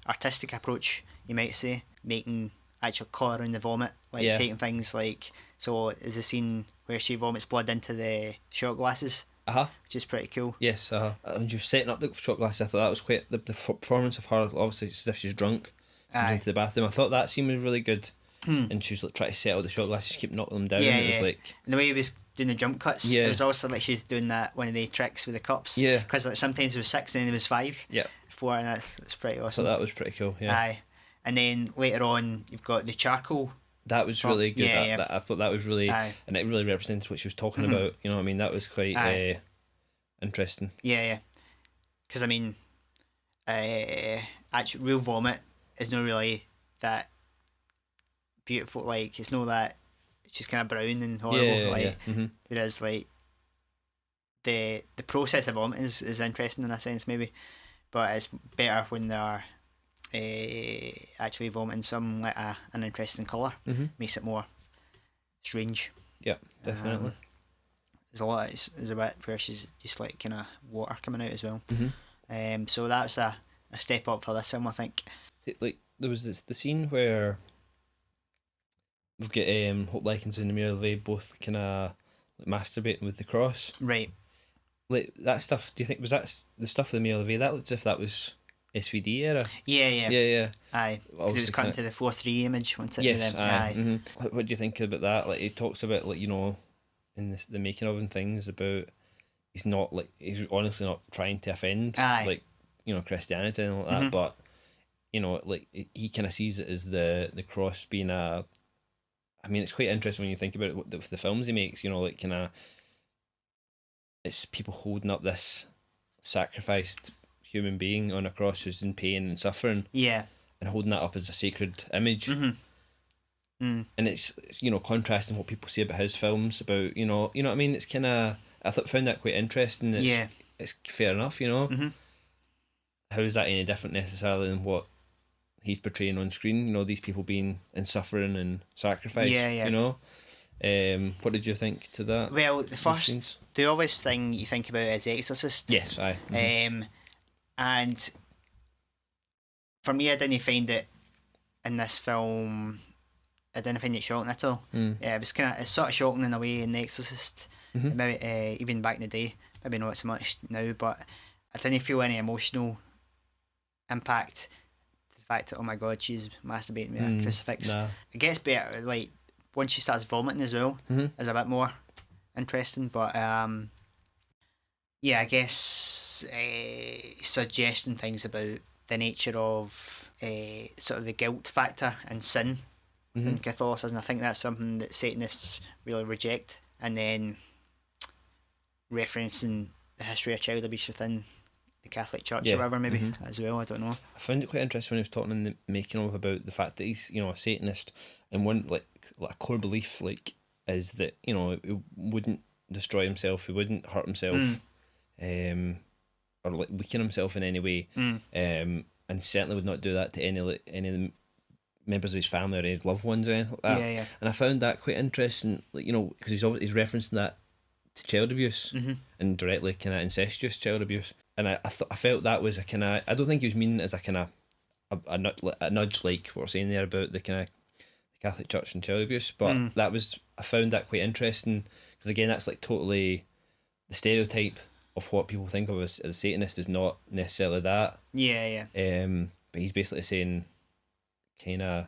B: artistic approach, you might say, making actual colour in the vomit, taking things like, so there's a scene where she vomits blood into the shot glasses. Which is pretty cool.
C: Yes, and you're setting up the shot glasses. I thought that was quite the performance of her. Obviously, as if she's drunk, comes into the bathroom. I thought that scene was really good, and she was like trying to set out the shot glasses, keep knocking them down. It was like,
B: and the way he was doing the jump cuts. It was also like she's doing that one of the tricks with the cups. Because like sometimes it was 6 and then it was 5. 4, and that's pretty awesome.
C: So that was pretty cool.
B: And then later on you've got the charcoal.
C: That was really good. That, I thought that was really, and it really represented what she was talking about. You know what I mean? That was quite interesting.
B: Because I mean, actual real vomit is not really that beautiful. Like, it's not that, it's just kind of brown and horrible. Whereas like the process of vomit is interesting in a sense maybe, but it's better when they're actually vomiting some like an interesting colour. Makes it more strange.
C: Yeah, definitely.
B: There's a bit where she's just like kind of water coming out as well. So that's a step up for this film, I think.
C: Like, there was the scene where we've got Hope Likens and Amir Levy both kind of like masturbating with the cross.
B: Right.
C: Like, that stuff, do you think, was that the stuff with Amir Levy? That looked as if that was SVD era.
B: Yeah, yeah.
C: Yeah.
B: Aye, because it was
C: Obviously
B: cut
C: kinda-
B: into the 4:3 image once it.
C: Yes, aye.
B: Aye.
C: What do you think about that? Like he talks about like in the making of and things about he's honestly not trying to offend
B: Aye.
C: like Christianity and like that, but like he kind of sees it as the cross being a. I mean, it's quite interesting when you think about it with the films he makes. Like kind of it's people holding up this sacrificed human being on a cross who's in pain and suffering.
B: Yeah.
C: And holding that up as a sacred image. And it's contrasting what people say about his films about you know what I mean. It's kind of found that quite interesting. It's fair enough. How is that any different necessarily than what he's portraying on screen? These people being in suffering and sacrifice. What did you think to that?
B: Well, the obvious thing you think about is Exorcist.
C: Yes, aye.
B: And for me, I didn't find it in this film. I didn't find it shocking at all. Yeah, it's sort of shocking in a way in The Exorcist. Maybe even back in the day, maybe not so much now, but I didn't feel any emotional impact. The fact that, oh my god, she's masturbating with a crucifix.
C: Nah.
B: It gets better, like once she starts vomiting as well, is a bit more interesting. But yeah, I guess suggesting things about the nature of sort of the guilt factor and sin within Catholicism. I think that's something that Satanists really reject, and then referencing the history of child abuse within the Catholic Church or whatever, maybe as well. I don't know.
C: I found it quite interesting when he was talking in the making of about the fact that he's a Satanist, and one like a core belief is that he wouldn't destroy himself, he wouldn't hurt himself, or like weaken himself in any way, and certainly would not do that to any of the members of his family or his loved ones or anything like that.
B: Yeah.
C: And I found that quite interesting, because he's referencing that to child abuse and directly kind of incestuous child abuse. And I felt that was a kind of, I don't think he was meaning as a kind of a nudge like what we're saying there about the kind of Catholic Church and child abuse, but I found that quite interesting because again that's like totally the stereotype of what people think of as a Satanist is not necessarily that.
B: Yeah.
C: But he's basically saying kind of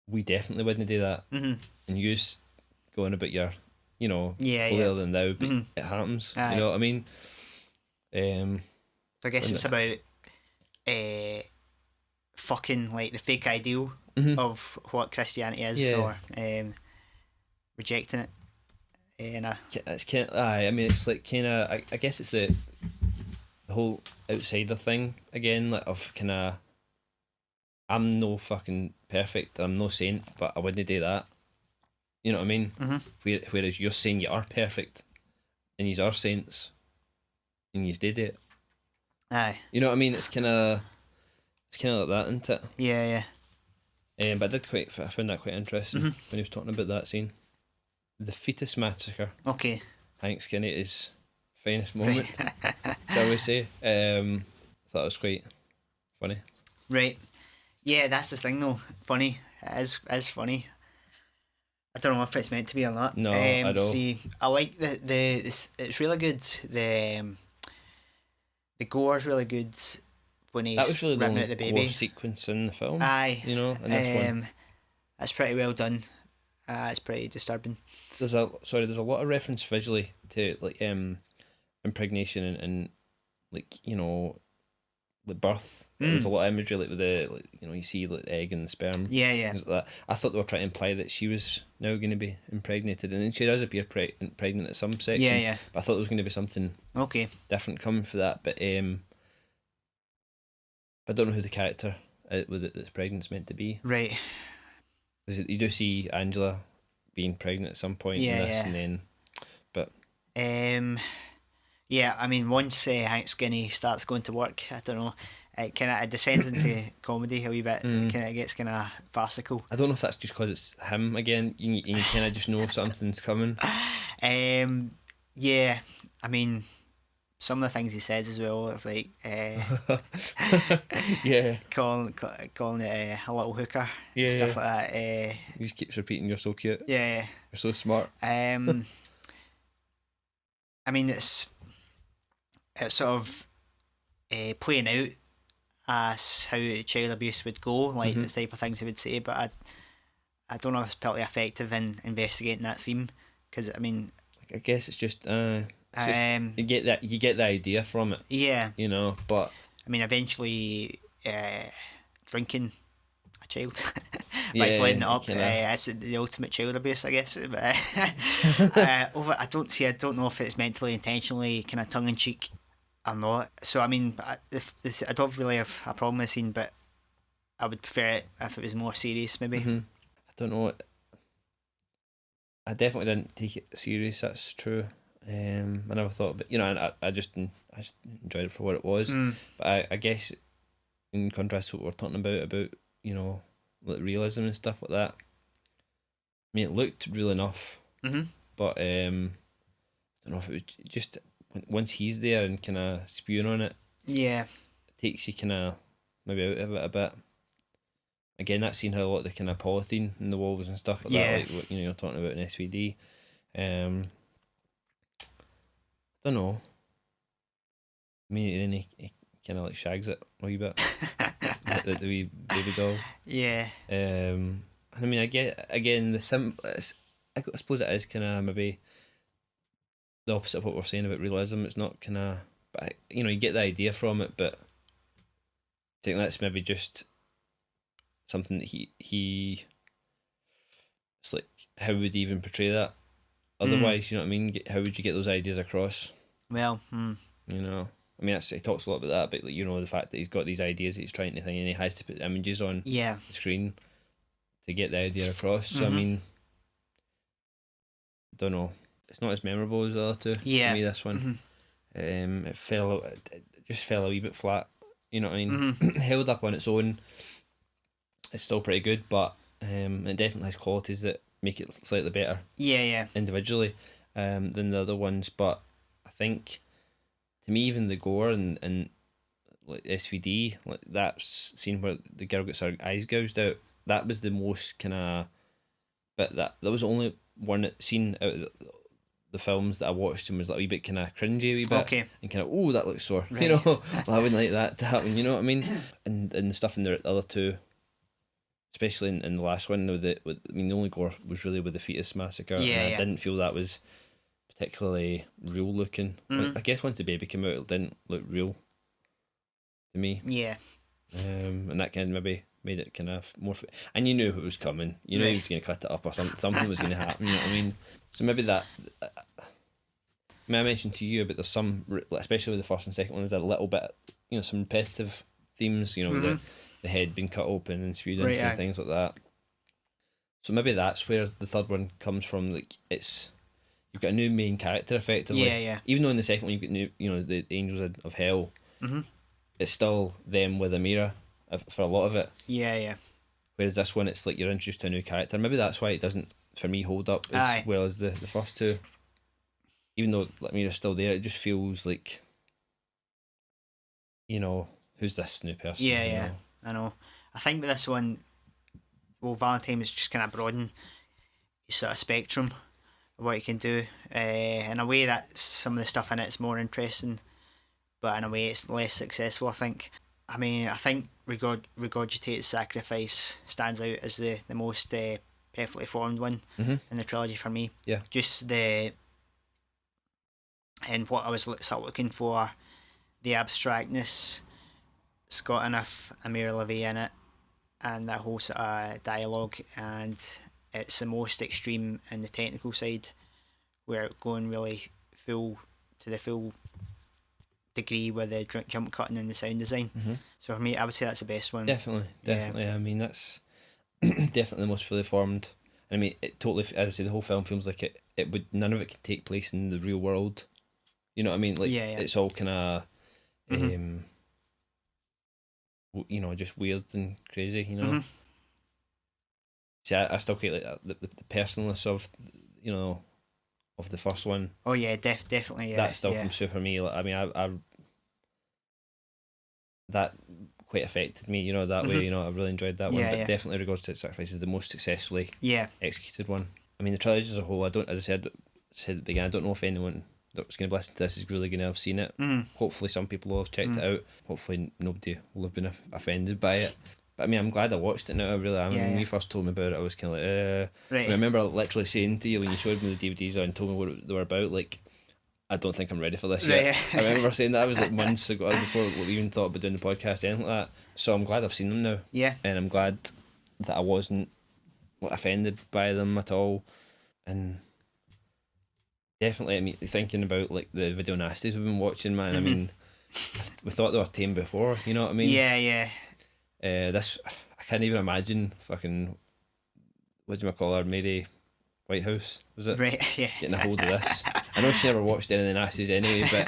C: we definitely wouldn't do that, and use going about your holier than thou, but it happens.
B: Aye.
C: You know what I mean?
B: So I guess it's about fucking like the fake ideal of what Christianity is, or rejecting it.
C: It's kind of, I mean, it's like kind of. I guess it's the whole outsider thing again, like of kind of. I'm no fucking perfect. I'm no saint, but I wouldn't do that. You know what I mean? Whereas you're saying you are perfect, and you are saints, and you did it.
B: Aye.
C: You know what I mean? It's kind of like that, isn't it?
B: Yeah.
C: But I found that quite interesting when he was talking about that scene. The fetus massacre.
B: Okay.
C: Hank Skinny at his finest moment, shall we say? I thought it was quite funny.
B: Right. Yeah, that's the thing though. Funny. It is funny. I don't know if it's meant to be or not.
C: No, I don't.
B: See, I like it's really good. The gore's really good when he's
C: that was really
B: ripping
C: the
B: out the
C: only
B: baby
C: gore sequence in the film.
B: Aye.
C: In this one.
B: That's pretty well done. It's pretty disturbing.
C: There's a lot of reference visually to like impregnation and like the birth. There's a lot of imagery like with the you see like the egg and the sperm.
B: Yeah.
C: Things like that. I thought they were trying to imply that she was now going to be impregnated, and then she does appear pregnant at some sections.
B: Yeah.
C: But I thought there was going to be something different coming for that. But I don't know who the character with it that's pregnant is meant to be.
B: Right.
C: Because you do see Angela being pregnant at some point in this, and then, but
B: yeah, I mean, once Hank Skinny starts going to work, I don't know, it descends into comedy a wee bit. It kind of gets kind of farcical.
C: I don't know if that's just because it's him again. You kind of just know if something's coming.
B: Yeah, I mean, some of the things he says as well. It's like calling it a little hooker, stuff like that.
C: He just keeps repeating, "You're so cute."
B: Yeah,
C: you're so smart.
B: I mean, it's sort of playing out as how child abuse would go, like the type of things he would say. But I don't know if it's particularly effective in investigating that theme, because I mean,
C: I guess it's just
B: um,
C: you get the idea from it,
B: yeah,
C: you know. But
B: I mean, eventually, drinking a child by
C: yeah,
B: blending it up,
C: kinda.
B: it's the ultimate child abuse, I guess. But, I don't know if it's meant to be intentionally kind of tongue in cheek or not. So I mean, I don't really have a problem with the scene, but I would prefer it if it was more serious, maybe.
C: I don't know. I definitely didn't take it serious. That's true. I never thought, but you know, I just enjoyed it for what it was. But I guess in contrast to what we're talking about you know, like realism and stuff like that. I mean, it looked real enough, but I don't know if it was just once he's there and kind of spewing on it,
B: Yeah.
C: it takes you kind of maybe out of it a bit. Again, that scene had a lot of the kind of polythene in the walls and stuff like that, like what you know you're talking about in SVD. Don't know. I mean, then he kind of like shags it a wee bit, the wee baby doll.
B: Yeah.
C: And I mean, I get again I suppose it is kind of maybe the opposite of what we're saying about realism. It's not kind of, but you know, you get the idea from it, but I think that's maybe just something that he it's like, how would he even portray that otherwise? You know what I mean? How would you get those ideas across?
B: Well,
C: You know, I mean, he talks a lot about that, but like, you know, the fact that he's got these ideas that he's trying to think, and he has to put images on
B: yeah.
C: the screen to get the idea across. So I mean, I don't know. It's not as memorable as the other two to me. This one, it just fell a wee bit flat. You know what I mean? Held up on its own. It's still pretty good, but it definitely has qualities that make it slightly better.
B: Yeah.
C: Individually, than the other ones. But I think, to me, even the gore and like SVD, like that scene where the girl gets her eyes gouged out, that was the most kind of. But that was the only one scene out of the films that I watched and was like a wee bit kind of cringy, a wee bit,
B: Okay.
C: and kind of, oh, that looks sore,
B: Right.
C: you know. Well, I wouldn't like that to happen, you know what I mean? And the stuff in the other two, especially in the last one, I mean, the only gore was really with the fetus massacre, and I didn't feel that was particularly real looking. I guess once the baby came out, it didn't look real to me.
B: Yeah.
C: And that kind of maybe made it kind of more. And you knew it was coming. You knew he was going to cut it up or something. Something was going to happen. You know what I mean? So maybe that. I mean, I mentioned to you about there's some, especially with the first and second one, there's a little bit, you know, some repetitive themes. You know, with the head being cut open and spewed into and things like that. So maybe that's where the third one comes from. Like you've got a new main character effectively.
B: Yeah.
C: Even though in the second one you've got new, you know, the Angels of Hell. It's still them with a mirror for a lot of it.
B: Yeah.
C: Whereas this one, it's like you're introduced to a new character. Maybe that's why it doesn't, for me, hold up as well as the first two. Even though Mira's still there, it just feels like, you know, who's this new person?
B: Yeah.
C: You know?
B: I know. I think with this one, well, Valentine was just kind of broaden his sort of spectrum of what he can do. In a way that some of the stuff in it's more interesting, but in a way it's less successful, I think. I mean, I think Regurgitated Sacrifice stands out as the most perfectly formed one in the trilogy for me.
C: Yeah.
B: Just and what I was sort of looking for, the abstractness, it's got enough Amir Levy in it, and that whole sort of dialogue, and it's the most extreme in the technical side, where it's going really full degree with the jump cutting and the sound design. So for me, I would say that's the best one.
C: Definitely. I mean, that's definitely the most fully formed. I mean, it totally, as I say, the whole film feels like it would, none of it could take place in the real world. You know what I mean? Like, it's all kind of, you know, just weird and crazy, you know? See, I still quite like that, the personalness of, you know, of the first one.
B: Oh yeah, definitely. Yeah,
C: that still comes through for me. Like, I mean, I that quite affected me. You know, that way. You know, I really enjoyed that one. But definitely, Regurgitated Sacrifice is the most successfully executed one. I mean, the trilogy as a whole. As I said at the beginning, I don't know if anyone that's going to listen to this is really going to have seen it. Hopefully some people will have checked it out. Hopefully nobody will have been offended by it. But I mean, I'm glad I watched it now. I really am. When you first told me about it, I was kind of like,
B: Right.
C: I remember literally saying to you when you showed me the DVDs and told me what they were about, like, I don't think I'm ready for this yet.
B: Right.
C: I remember saying that. I was like months ago before we even thought about doing the podcast, anything like that. So I'm glad I've seen them now.
B: Yeah.
C: And I'm glad that I wasn't offended by them at all. And definitely, I mean, thinking about like the video nasties we've been watching, man. I mean, we thought they were tame before. You know what I mean?
B: Yeah.
C: This, I can't even imagine fucking, what do you call her, Mary Whitehouse, was it?
B: Right. Yeah.
C: Getting a hold of this. I know she never watched any of the nasties anyway, but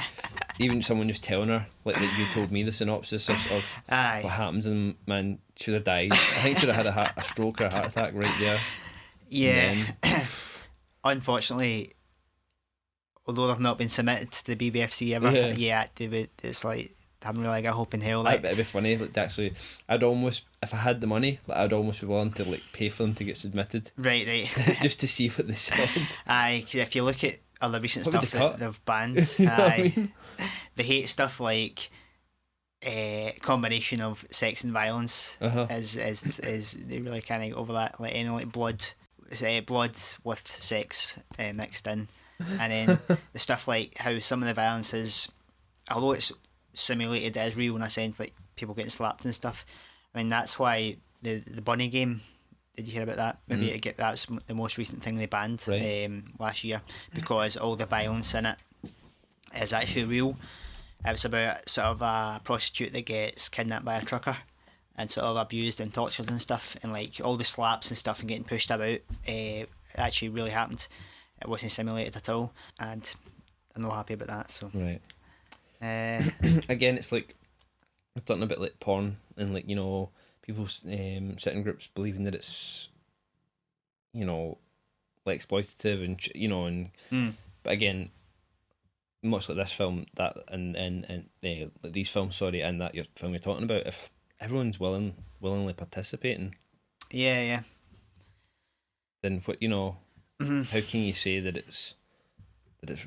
C: even someone just telling her, like that you told me the synopsis of
B: Aye.
C: what happens, and man, she would have died. I think she would have had a stroke or a heart attack right there.
B: Yeah. Unfortunately, although they've not been submitted to the BBFC ever, it's like I haven't really got hope in hell. Like,
C: It'd be funny, like, to actually, I'd almost, if I had the money, like, I'd almost be willing to like pay for them to get submitted.
B: Right.
C: Just to see what they said.
B: Aye, 'cause if you look at other recent
C: What would
B: stuff
C: they
B: that
C: cut?
B: they've banned,
C: You know what I
B: aye,
C: mean?
B: they hate stuff like combination of sex and violence is they really kind of over that, like any like blood with sex mixed in, and then the stuff like how some of the violence is, although it's simulated as real in a sense, like people getting slapped and stuff. I mean, that's why the Bunny game. Did you hear about that? Maybe that's the most recent thing they banned last year, because all the violence in it is actually real. It was about sort of a prostitute that gets kidnapped by a trucker and sort of abused and tortured and stuff, and like all the slaps and stuff and getting pushed about actually really happened. It wasn't simulated at all, and I'm not happy about that. So
C: Right.
B: again,
C: it's like we're talking about like porn and like, you know, people sitting groups believing that it's, you know, like exploitative and but again, much like this film, that and like these films, and that your film you're talking about, if everyone's willingly participating,
B: yeah,
C: then what, you know, how can you say that it's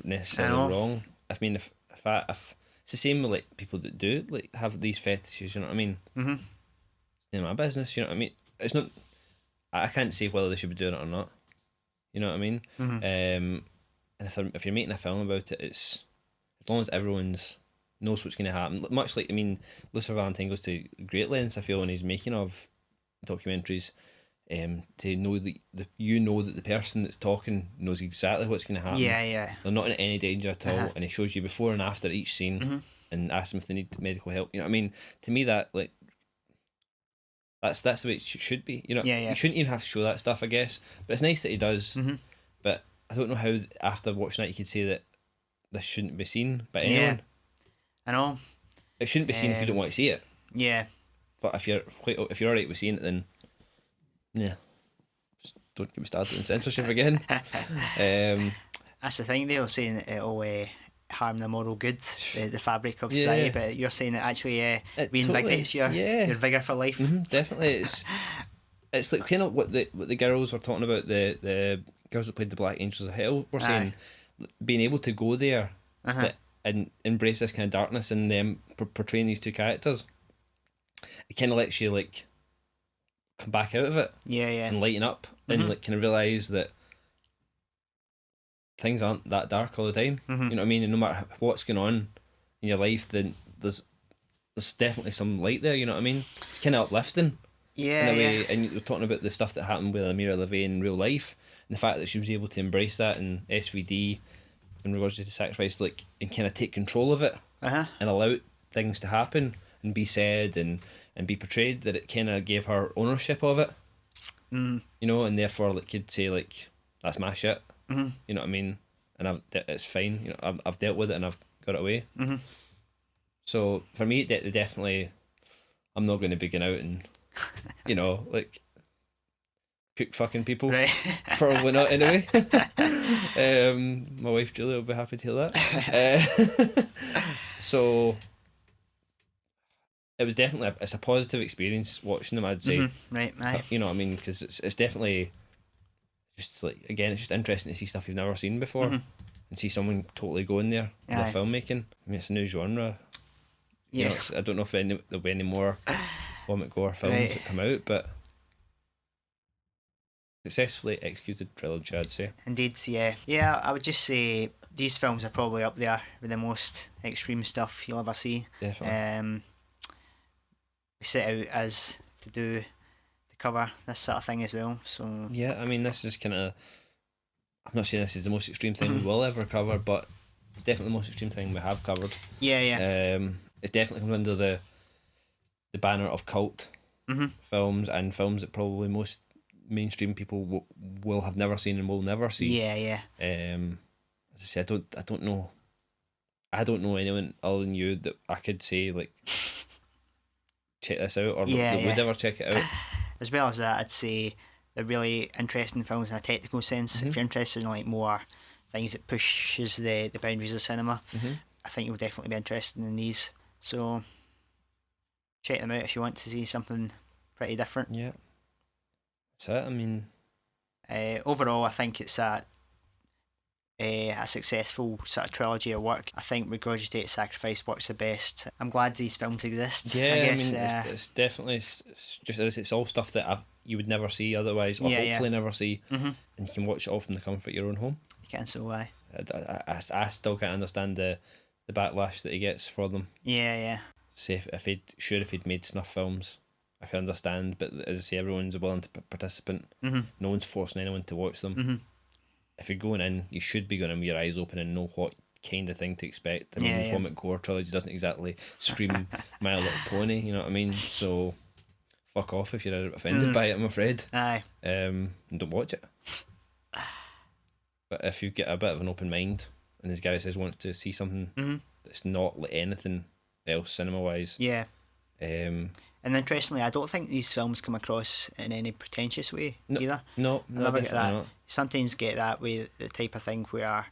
C: necessarily wrong? I mean, if it's the same with like people that do like have these fetishes, you know what I mean? It's none of my business, you know what I mean? It's not. I can't say whether they should be doing it or not. You know what I mean? And if you're making a film about it, it's as long as everyone's knows what's going to happen. Much like, I mean, Lucifer Valentine goes to great lengths, I feel, when he's making of documentaries, to know that that the person that's talking knows exactly what's going to happen.
B: Yeah.
C: They're not in any danger at all, and he shows you before and after each scene, and asks them if they need medical help. You know what I mean? To me, that like that's the way it should be. You know, you shouldn't even have to show that stuff, I guess. But it's nice that he does. But I don't know how after watching that you could say that this shouldn't be seen by anyone.
B: Yeah, I know.
C: It shouldn't be seen if you don't want to see it.
B: Yeah.
C: But if you're alright with seeing it, then yeah, just don't get me started on censorship again.
B: That's the thing. They're saying that it'll harm the moral good, the fabric of society. But you're saying that actually it reinvigorates your vigor for life.
C: Definitely, it's like kind of what the girls were talking about, the girls that played the Black Angels of Hell were saying, being able to go there and embrace this kind of darkness and them portraying these two characters, it kind of lets you like come back out of it, and lighten up, and like kind of realise that things aren't that dark all the time. You know what I mean? And no matter what's going on in your life, then there's definitely some light there. You know what I mean? It's kind of uplifting. In a way, and you're talking about the stuff that happened with Amira LaVey in real life, and the fact that she was able to embrace that in SVD in regards to sacrifice, like, and kind of take control of it, and allow things to happen and be said and be portrayed, that it kind of gave her ownership of it. You know, and therefore like could say like, that's my shit. You know what I mean? And it's fine. You know, I've dealt with it and I've got it away. So for me, definitely, I'm not going to be going out and, you know, like, cook fucking people.
B: Right.
C: Probably not, anyway. My wife Julia will be happy to hear that. So it was definitely it's a positive experience watching them, I'd say.
B: Right, aye.
C: You know what I mean? Because it's definitely just like, again, it's just interesting to see stuff you've never seen before. and see someone totally going there with
B: Aye.
C: their filmmaking. I mean, it's a new genre. You know, I don't know if there'll be any more vomit gore films that come out, but successfully executed trilogy, I'd say.
B: Indeed, yeah. Yeah, I would just say these films are probably up there with the most extreme stuff you'll ever see.
C: Definitely.
B: We set out as to cover this sort of thing as well. So
C: yeah, I mean, this is kind of. I'm not saying this is the most extreme thing we will ever cover, but it's definitely the most extreme thing we have covered.
B: Yeah.
C: It's definitely comes under the banner of cult films and films that probably most mainstream people will have never seen and will never see.
B: Yeah.
C: As I said, I don't know anyone other than you that I could say like check this out or that would ever check it out.
B: As well as that, I'd say they're really interesting films in a technical sense. If you're interested in like more things that pushes the boundaries of cinema, I think you'll definitely be interested in these. So check them out if you want to see something pretty different.
C: Yeah, that's it. I mean,
B: overall, I think it's a successful sort of trilogy of work. I think Regurgitate Sacrifice works the best. I'm glad these films exist.
C: Yeah,
B: I guess,
C: mean, it's definitely it's all stuff that you would never see otherwise, or hopefully never see, and you can watch it all from the comfort of your own home.
B: You can, so I
C: still can't understand the backlash that he gets for them.
B: Yeah.
C: Say if he'd made snuff films, I can understand, but as I say, everyone's a willing to participant. No one's forcing anyone to watch them. If you're going in, you should be going in with your eyes open and know what kind of thing to expect. I mean, Vomit Gore Trilogy doesn't exactly scream My Little Pony, you know what I mean? So fuck off if you're offended by it, I'm afraid.
B: Aye.
C: And don't watch it. But if you get a bit of an open mind, and as Gary says, wants to see something that's not like anything else cinema-wise.
B: Yeah. And interestingly, I don't think these films come across in any pretentious way either.
C: No,
B: I never get that.
C: Not.
B: Sometimes get that with the type of thing where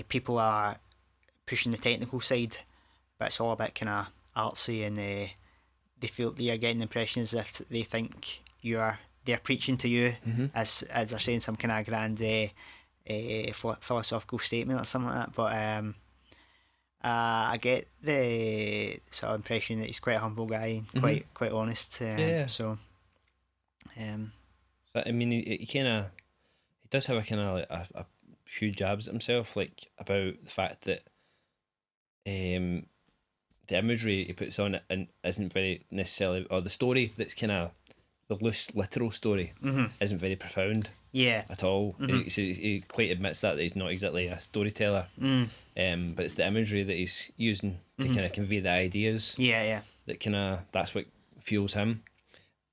B: people are pushing the technical side, but it's all a bit kind of artsy, and they feel you're getting the impression as if they think they're preaching to you as they're saying some kind of grand philosophical statement or something like that. But I get the sort of impression that he's quite a humble guy, quite honest. So,
C: I mean, he does have a kind of like a few jabs at himself, like about the fact that the imagery he puts on it and isn't very necessarily, or the story that's kind of the loose literal story isn't very profound.
B: Yeah.
C: At all. He quite admits that he's not exactly a storyteller. But it's the imagery that he's using to kind of convey the ideas.
B: Yeah.
C: That that's what fuels him,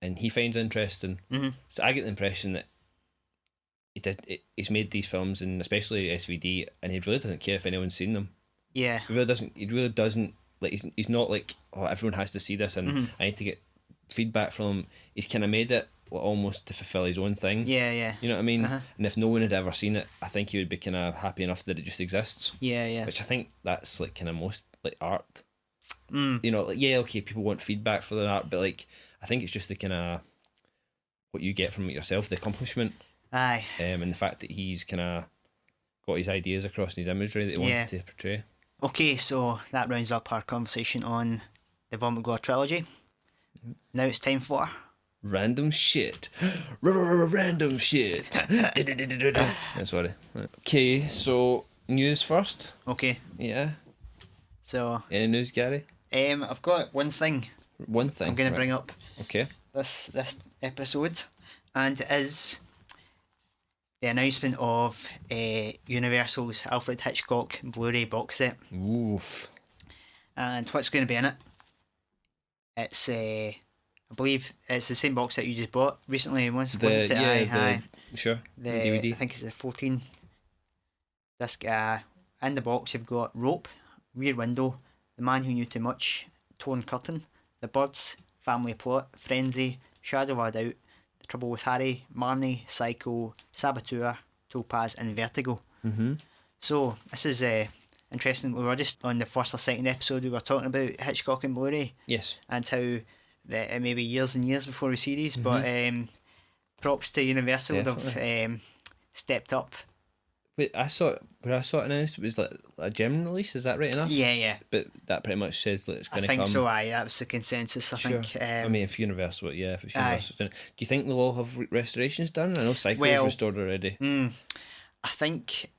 C: and he finds interesting. So I get the impression that he's made these films, and especially SVD, and he really doesn't care if anyone's seen them.
B: Yeah.
C: He really doesn't like. He's not like, oh, everyone has to see this, and I need to get feedback from him. He's kind of made it almost to fulfill his own thing.
B: Yeah.
C: You know what I mean? And if no one had ever seen it, I think he would be kind of happy enough that it just exists.
B: Yeah.
C: Which I think that's like kind of most like art. You know, like, yeah, okay, people want feedback for the art, but like I think it's just the kind of what you get from it yourself, the accomplishment.
B: Aye.
C: And the fact that he's kind of got his ideas across in his imagery that he wants to portray.
B: Okay, so that rounds up our conversation on the Vomit Gore trilogy. Now it's time for
C: random shit. Random shit. Sorry. Okay, so news first.
B: Okay.
C: Yeah.
B: So
C: any news, Gary?
B: I've got one thing.
C: One thing
B: I'm going to bring up.
C: Okay.
B: This episode, and it is the announcement of Universal's Alfred Hitchcock Blu-ray box set.
C: Oof.
B: And what's going to be in it? It's I believe it's the same box set you just bought recently.
C: Sure. The DVD.
B: I think it's a 14 disc. In the box you've got Rope, Rear Window, The Man Who Knew Too Much, Torn Curtain, The Birds, Family Plot, Frenzy, Shadow of a Doubt, The Trouble with Harry, Marnie, Psycho, Saboteur, Topaz, and Vertigo. So this is interesting. We were just on the first or second episode, we were talking about Hitchcock and Blu-ray.
C: Yes.
B: And how it may be years and years before we see these, but props to Universal. They've stepped up
C: Wait, where I saw it announced, it was like a German release. Is that right enough?
B: Yeah.
C: But that pretty much says that it's
B: I
C: going to
B: think
C: come.
B: so. Aye, that was the consensus. I
C: Sure.
B: think.
C: I mean, if Universal, if it's
B: Aye.
C: Universal, do you think they'll all have restorations done? I know Psycho was restored already.
B: I think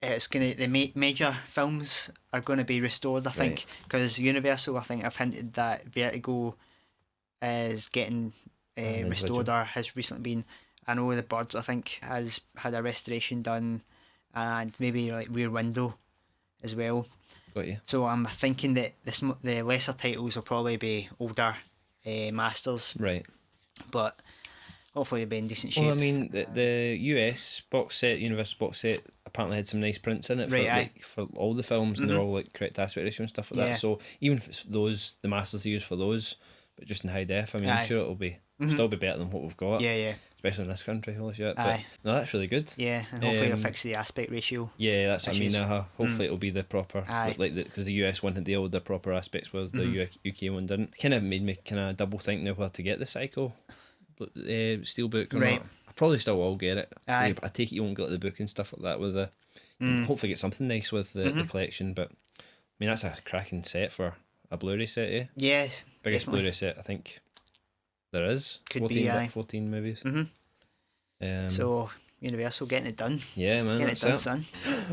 B: it's gonna major films are going to be restored. I think because Universal, I think I've hinted that Vertigo is getting restored or has recently been. I know the Birds, I think, has had a restoration done, and maybe like Rear Window as well.
C: Got you.
B: So I'm thinking that the lesser titles will probably be older masters,
C: Right.
B: but hopefully they'll be in decent shape.
C: Well, I mean, the US box set, Universal box set, apparently had some nice prints in it for all the films, and they're all like correct aspect ratio and stuff like that. So even if it's the masters they use for those, but just in high def, I mean, I'm sure it'll be still be better than what we've got.
B: Yeah.
C: Especially in this country, holy shit. But no, that's really good.
B: Yeah, and hopefully they'll fix the aspect ratio.
C: Yeah, that's issues. What I mean. Hopefully it'll be the proper, because the US one had the older proper aspects, whereas the UK one didn't. Kind of made me kind of double think now whether to get the Psycho steelbook or not. I probably still will get it. I take it you won't get the book and stuff like that with the. Hopefully get something nice with the collection, but I mean that's a cracking set for a Blu-ray set, eh?
B: Yeah,
C: biggest definitely. Blu-ray set I think there is.
B: Could
C: 14 movies.
B: So Universal getting it done.
C: Yeah, man,
B: getting it done, son.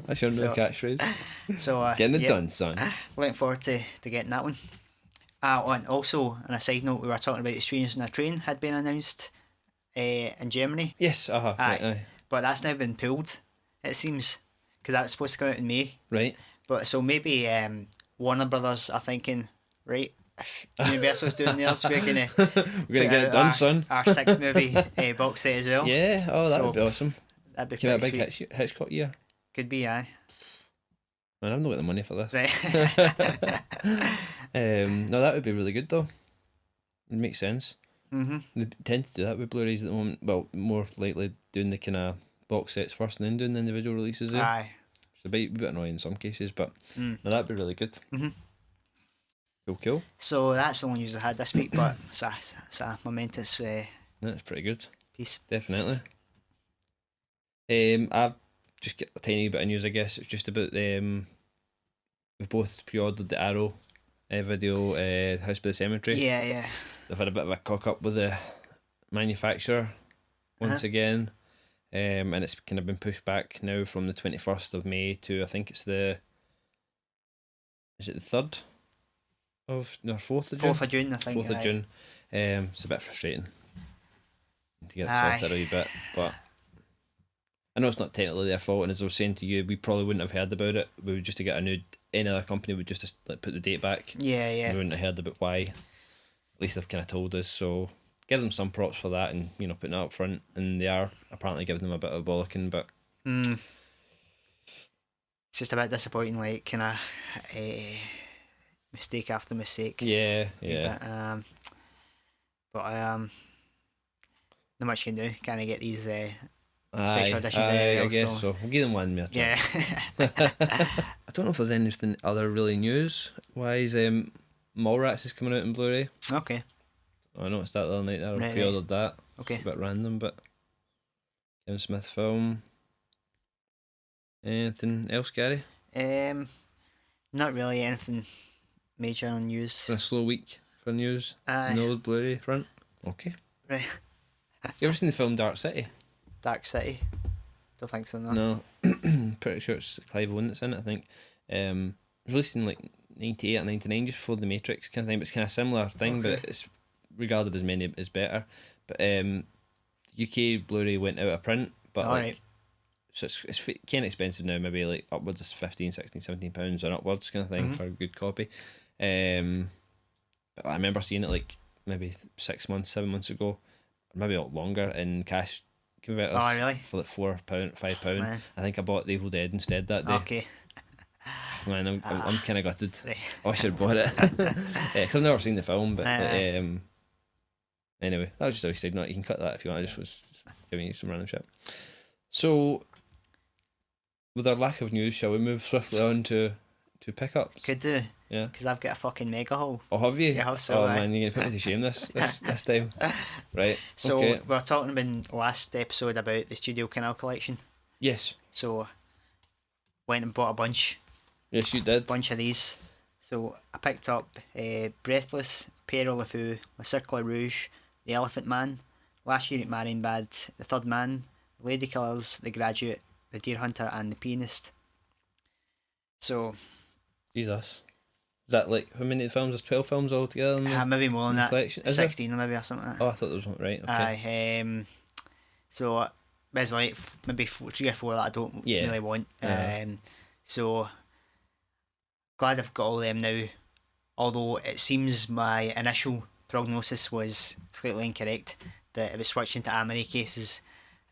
C: I should know the catchphrase.
B: So
C: getting it done, son.
B: Looking forward to getting that one. And also, on a side note, we were talking about Strangers in a Train had been announced in Germany.
C: Yes, aye.
B: But that's now been pulled, it seems, because that was supposed to come out in May.
C: Right.
B: But so maybe Warner Brothers are thinking, right, if Universal's doing theirs, we're gonna
C: get it done, son.
B: Our 6 movie box set as well.
C: Yeah, that would be awesome.
B: That'd be
C: pretty a big
B: Hitchcock
C: year.
B: Could be, aye.
C: Man, I've not got the money for this.
B: Right.
C: No, that would be really good though. It makes sense.
B: Mm-hmm.
C: They tend to do that with Blu-rays at the moment. Well, more likely doing the kind of box sets first and then doing the individual releases.
B: Aye.
C: It's a bit annoying in some cases, but no, that'd be really good. Cool.
B: So that's the only news I had this week, but it's a momentous
C: That's pretty good.
B: piece.
C: Definitely. I've just got a tiny bit of news, I guess. It's just about we've both pre-ordered the Arrow video, House by the Cemetery.
B: Yeah.
C: They've had a bit of a cock up with the manufacturer once again, and it's kind of been pushed back now from the 21st of May to I think it's is it the 3rd of 4th of June?
B: 4th of June, I think.
C: 4th of June. It's a bit frustrating to get it sorted a wee bit, but I know it's not technically their fault, and as I was saying to you, we probably wouldn't have heard about it. We would just to get any other company would just like put the date back.
B: Yeah.
C: We wouldn't have heard about why. At least they've kind of told us, so give them some props for that, and putting it up front. And they are apparently giving them a bit of a bollocking, but
B: it's just a bit disappointing, like kind of mistake after mistake.
C: Yeah.
B: But not much you can do. Kind of get these special editions.
C: I guess so. We'll give them one more chance.
B: Yeah.
C: I don't know if there's anything other really news. Why is Mallrats is coming out in Blu-ray?
B: Okay.
C: I noticed that the other night. I pre-ordered that.
B: Okay.
C: A bit random, but Kevin Smith film. Anything else, Gary?
B: Not really anything major on news.
C: Been a slow week for news. No Blu-ray front. Okay.
B: Right.
C: You ever seen the film Dark City?
B: Dark City? Don't think so.
C: No. Pretty sure it's Clive Owen that's in it. I think. Released in like 98 or 99, just before the Matrix kind of thing. But it's kind of similar thing, but it's regarded as many as better. But UK Blu-ray went out of print, but so it's kind of expensive now, maybe like upwards of 15, 16, 17 pounds or upwards kind of thing for a good copy. But I remember seeing it like maybe 6 months, 7 months ago, or maybe a lot longer in cash converters for like £4, £5. Man. I think I bought The Evil Dead instead that day.
B: Okay.
C: Man, I'm kind of gutted. Right. I should have bought it. Because I've never seen the film, but anyway, that was just how we said. No, you can cut that if you want. I just was giving you some random shit. So, with our lack of news, shall we move swiftly on to pickups?
B: Could do.
C: Yeah.
B: Because I've got a fucking mega haul.
C: Oh, have you?
B: Yeah, so,
C: oh man, you're gonna put me to shame this time. Right.
B: So we were talking in last episode about the Studio Canal collection.
C: Yes.
B: So went and bought a bunch
C: Yes, you did.
B: of these. So I picked up Breathless, Pere Le Fou, Le Cercle Rouge, The Elephant Man, Last Year at Marienbad, The Third Man, Lady Killers, The Graduate, The Deer Hunter, and The Pianist. So
C: Jesus. Is that like how many films? There's 12 films altogether in the,
B: maybe more than
C: in the
B: that.
C: collection? Is there?
B: 16 maybe or something like that.
C: Oh, I thought there was one. Right, okay.
B: Aye, so there's like maybe 3 or 4 that I don't really want. So glad I've got all them now. Although it seems my initial prognosis was slightly incorrect, that it was switching to anime cases.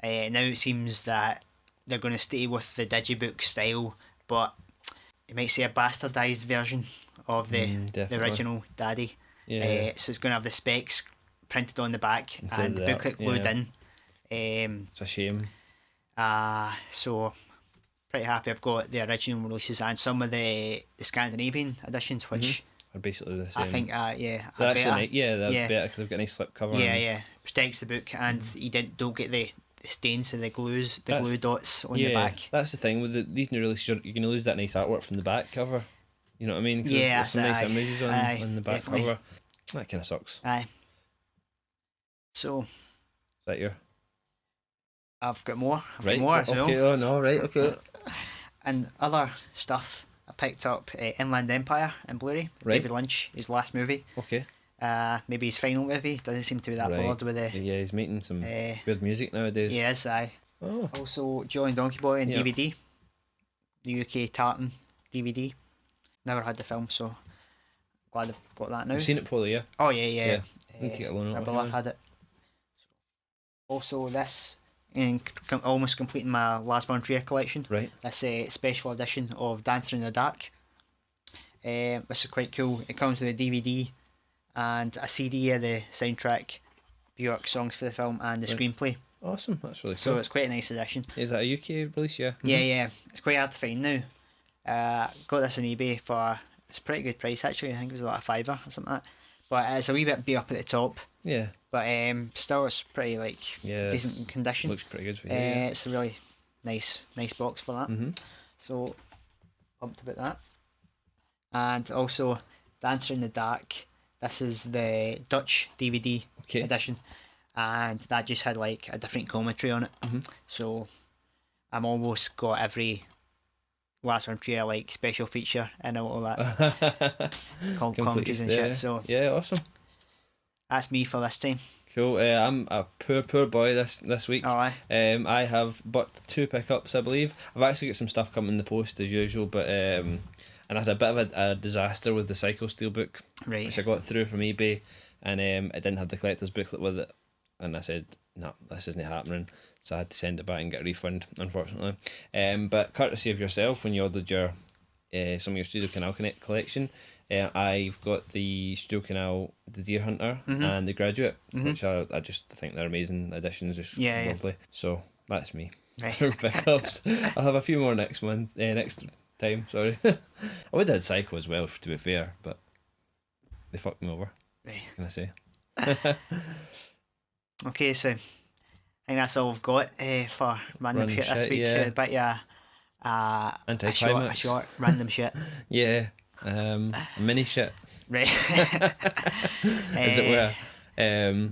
B: Now it seems that they're going to stay with the digibook style, but you might say a bastardized version of the original Daddy.
C: Yeah.
B: So it's going to have the specs printed on the back
C: Instead
B: and the
C: of that,
B: booklet glued in.
C: It's a shame.
B: So pretty happy I've got the original releases and some of the Scandinavian editions, which
C: Are basically the same.
B: I think,
C: they're actually they're better because they've got a nice slip cover.
B: Yeah, protects the book, and you don't get the stains of the glue dots on the back.
C: That's the thing with these new releases. You're going to lose that nice artwork from the back cover. You know what I mean? 'Cause there's some nice images on the back cover. That kind of sucks.
B: Aye. So
C: Is that your?
B: I've got more.
C: Right.
B: Got more as well.
C: Okay. Oh no. Right. Okay.
B: And other stuff, I picked up Inland Empire in Blu-ray.
C: Right.
B: David Lynch, his last movie.
C: Okay.
B: Maybe his final movie. Doesn't seem to be that bothered with the.
C: Yeah, he's making some good music nowadays.
B: Yes, aye.
C: Oh.
B: Also, Joy and Donkey Boy in DVD. The UK Tartan DVD. Never had the film, so glad I've got that now.
C: You've seen it before, yeah?
B: Oh yeah.
C: Need to get a loan
B: my
C: of it,
B: brother
C: yeah.
B: had it. Also, this in almost completing my Lars von Trier collection.
C: Right.
B: This special edition of Dancer in the Dark. This is quite cool. It comes with a DVD and a CD of the soundtrack, Bjork songs for the film, and the screenplay.
C: Awesome. That's really cool.
B: So it's quite a nice edition.
C: Is that a UK release? Yeah.
B: Yeah. It's quite hard to find now. Got this on eBay for it's a pretty good price actually. I think it was like a £5 or something like that. But it's a wee bit beat up at the top.
C: Yeah.
B: But still, it's pretty decent condition.
C: Looks pretty good for you. Yeah.
B: It's a really nice box for that.
C: Mm-hmm.
B: So pumped about that. And also, Dancer in the Dark. This is the Dutch DVD edition, and that just had like a different commentary on it.
C: Mm-hmm.
B: So I'm almost got every Lars von Trier like special feature and all that commentaries and shit. So
C: yeah, awesome.
B: That's me for this time.
C: Cool. I'm a poor boy this week.
B: Oh, aye.
C: I have bought 2 pickups, I believe. I've actually got some stuff coming in the post as usual, but and I had a bit of a disaster with the Psycho Steelbook, which I got through from eBay, and it didn't have the collector's booklet with it, and I said, no, this isn't happening, so I had to send it back and get a refund, unfortunately. But courtesy of yourself, when you ordered your some of your Studio Canal Connect collection, I've got the Studio Canal, the Deer Hunter, and the Graduate, which I just think they're amazing additions, just lovely. So that's me.
B: Right.
C: Pickups. I'll have a few more next time. Sorry. I would have had Psycho as well, to be fair, but they fucked me over.
B: Right.
C: Can I say?
B: Okay, so I think that's all we've got for random shit this week.
C: Yeah.
B: But yeah,
C: Anti-climax.
B: a short random shit.
C: Yeah. A mini shit,
B: Right.
C: as it were.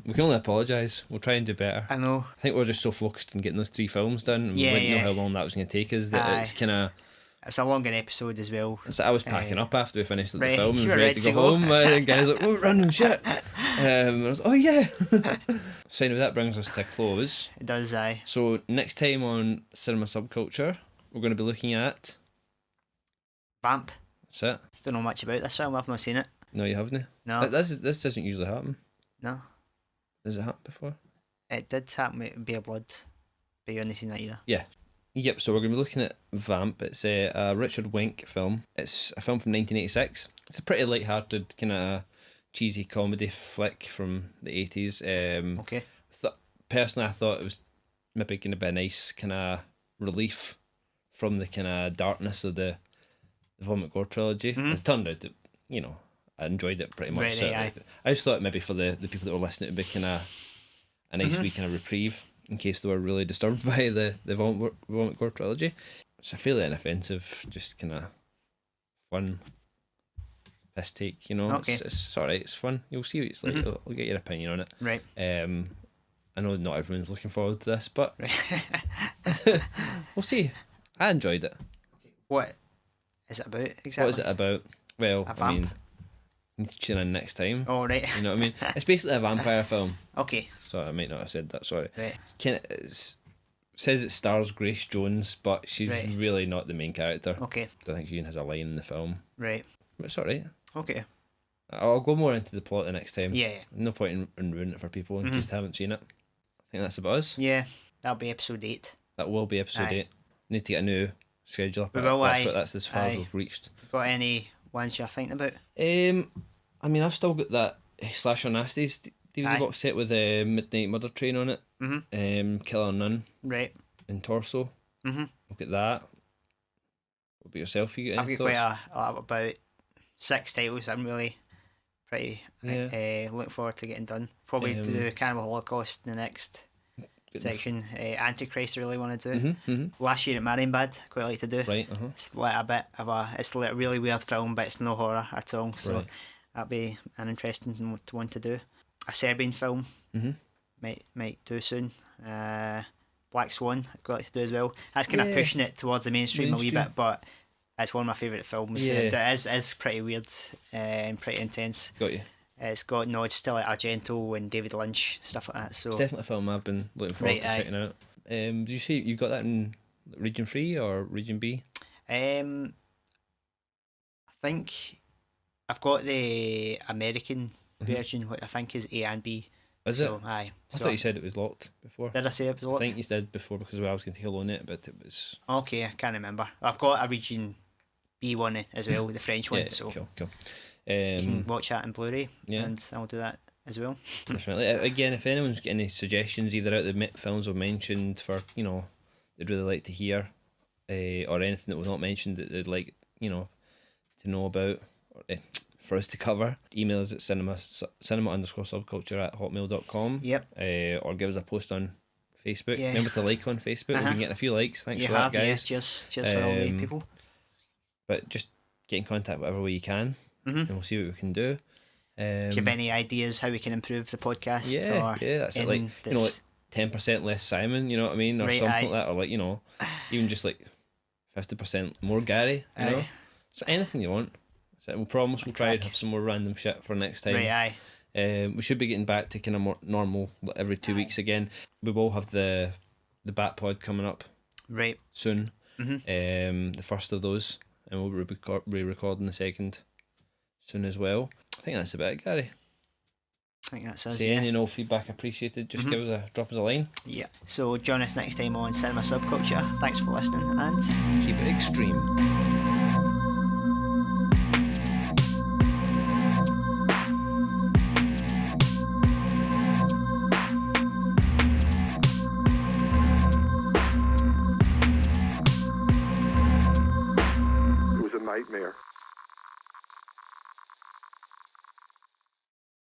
C: We can only apologise. We'll try and do better.
B: I know.
C: I think we're just so focused on getting those 3 films done, and we didn't know how long that was going to take us. That it's kind of.
B: It's a longer episode as well.
C: So I was packing up after we finished the film and
B: you
C: was
B: were
C: ready to go home. And guys like, oh, random shit. I was, oh yeah. So anyway, that brings us to a close.
B: It does, aye.
C: So next time on Cinema Subculture, we're going to be looking at
B: Vamp.
C: That's it.
B: Don't know much about this film. I've not seen it.
C: No, you haven't.
B: No.
C: This doesn't usually happen.
B: No.
C: Does it happen before?
B: It did happen with Bear Blood, but you haven't seen that either.
C: Yeah. Yep, so we're going to be looking at Vamp. It's a Richard Wink film. It's a film from 1986. It's a pretty light-hearted, kind of cheesy comedy flick from the 80s.
B: Okay.
C: Personally, I thought it was maybe going to be a nice kind of relief from the kind of darkness of the Vomit Gore trilogy. It turned out that, I enjoyed it pretty much. So I just thought maybe for the people that were listening, it would be kind of a nice wee kind of reprieve in case they were really disturbed by the Vomit Gore trilogy. it's a fairly inoffensive, just kind of fun piss take, you know.
B: Okay.
C: It's alright, it's fun. You'll see what it's like. I'll get your opinion on it.
B: Right.
C: I know not everyone's looking forward to this, but
B: Right.
C: we'll see. I enjoyed it.
B: What is it about exactly?
C: What is it about? Well,
B: A
C: I mean,
B: vamp?
C: need to tune in next time.
B: Oh, right.
C: You know what I mean? It's basically a vampire film.
B: Okay.
C: So I might not have said that, sorry.
B: Right.
C: Says it stars Grace Jones, but she's
B: Right.
C: really not the main character.
B: Okay.
C: Don't think she even has a line in the film.
B: Right.
C: But it's alright.
B: Okay.
C: I'll go more into the plot the next time.
B: Yeah.
C: No point in ruining it for people in case they haven't seen it. I think that's about us.
B: Yeah. That'll be episode 8.
C: That will be episode
B: Aye.
C: 8. Need to get a new schedule up.
B: We will,
C: That's as far as
B: aye.
C: we've reached.
B: Got any ones you're thinking about?
C: I mean, I've still got that Slasher Nasties DVD
B: Aye.
C: box set with the Midnight Murder Train on it.
B: Mm-hmm.
C: Killer Nun
B: Right.
C: and Torso.
B: Mm-hmm.
C: Look at that. What about yourself? You got
B: I've
C: any
B: got
C: thoughts?
B: about 6 titles I'm really pretty
C: Yeah.
B: looking forward to getting done. Probably do Cannibal Holocaust in the next section. Antichrist I really want to do. Last year at Marienbad, quite like to do.
C: Right.
B: It's like a bit of it's like a really weird film, but it's no horror at all. So
C: Right.
B: that'd be an interesting one to do. A Serbian film might do soon. Black Swan, I'd quite like to do as well. That's kind of
C: Yeah.
B: pushing it towards the mainstream a wee
C: Mainstream.
B: bit, but it's one of my favourite films.
C: Yeah.
B: It is pretty weird and pretty intense.
C: Got you.
B: It's got nods to like Argento and David Lynch, stuff like that. So
C: It's definitely a film I've been looking forward
B: Right,
C: to
B: aye.
C: checking out. Did you see you got that in Region 3 or Region B?
B: I think I've got the American version, which I think is A and B.
C: Is
B: So
C: it?
B: aye.
C: I
B: So
C: thought you said it was locked before.
B: did I say it was
C: I
B: locked?
C: think you said before because I was going to take a loan it, but it was.
B: Okay, I can't remember. I've got a Region B one as well, the French one.
C: Yeah,
B: So
C: cool.
B: you can watch that in Blu-ray,
C: yeah.
B: and I'll do that as well.
C: Definitely. Again, if anyone's got any suggestions, either out of the films we've mentioned for they'd really like to hear, or anything that was not mentioned that they'd like to know about, or, for us to cover, email us at cinema_subculture@hotmail.com.
B: Yep.
C: Or give us a post on Facebook.
B: Yeah.
C: Remember to like on Facebook. We've been getting a few likes. Thanks
B: You
C: for that,
B: have,
C: guys.
B: yes. Cheers for all the people.
C: But just get in contact whatever way you can, and we'll see what we can do.
B: If you have any ideas how we can improve the podcast,
C: Yeah,
B: or
C: that's it. Like like 10% less Simon, you know what I mean, or
B: Right,
C: something
B: aye.
C: like that, or like even just like 50% more Gary. You know,
B: Aye.
C: so anything you want. So we'll promise we'll try and have some more random shit for next time.
B: Right, aye.
C: We should be getting back to kind of more normal every 2 weeks again. We will have the Bat Pod coming up
B: Right.
C: soon. The first of those, and we'll be recording the second soon as well. I think that's about it, Gary.
B: I think that's us.
C: Say
B: Yeah.
C: any feedback appreciated. Just drop us a line.
B: Yeah. So join us next time on Cinema Subculture. Thanks for listening, and
C: Keep it extreme.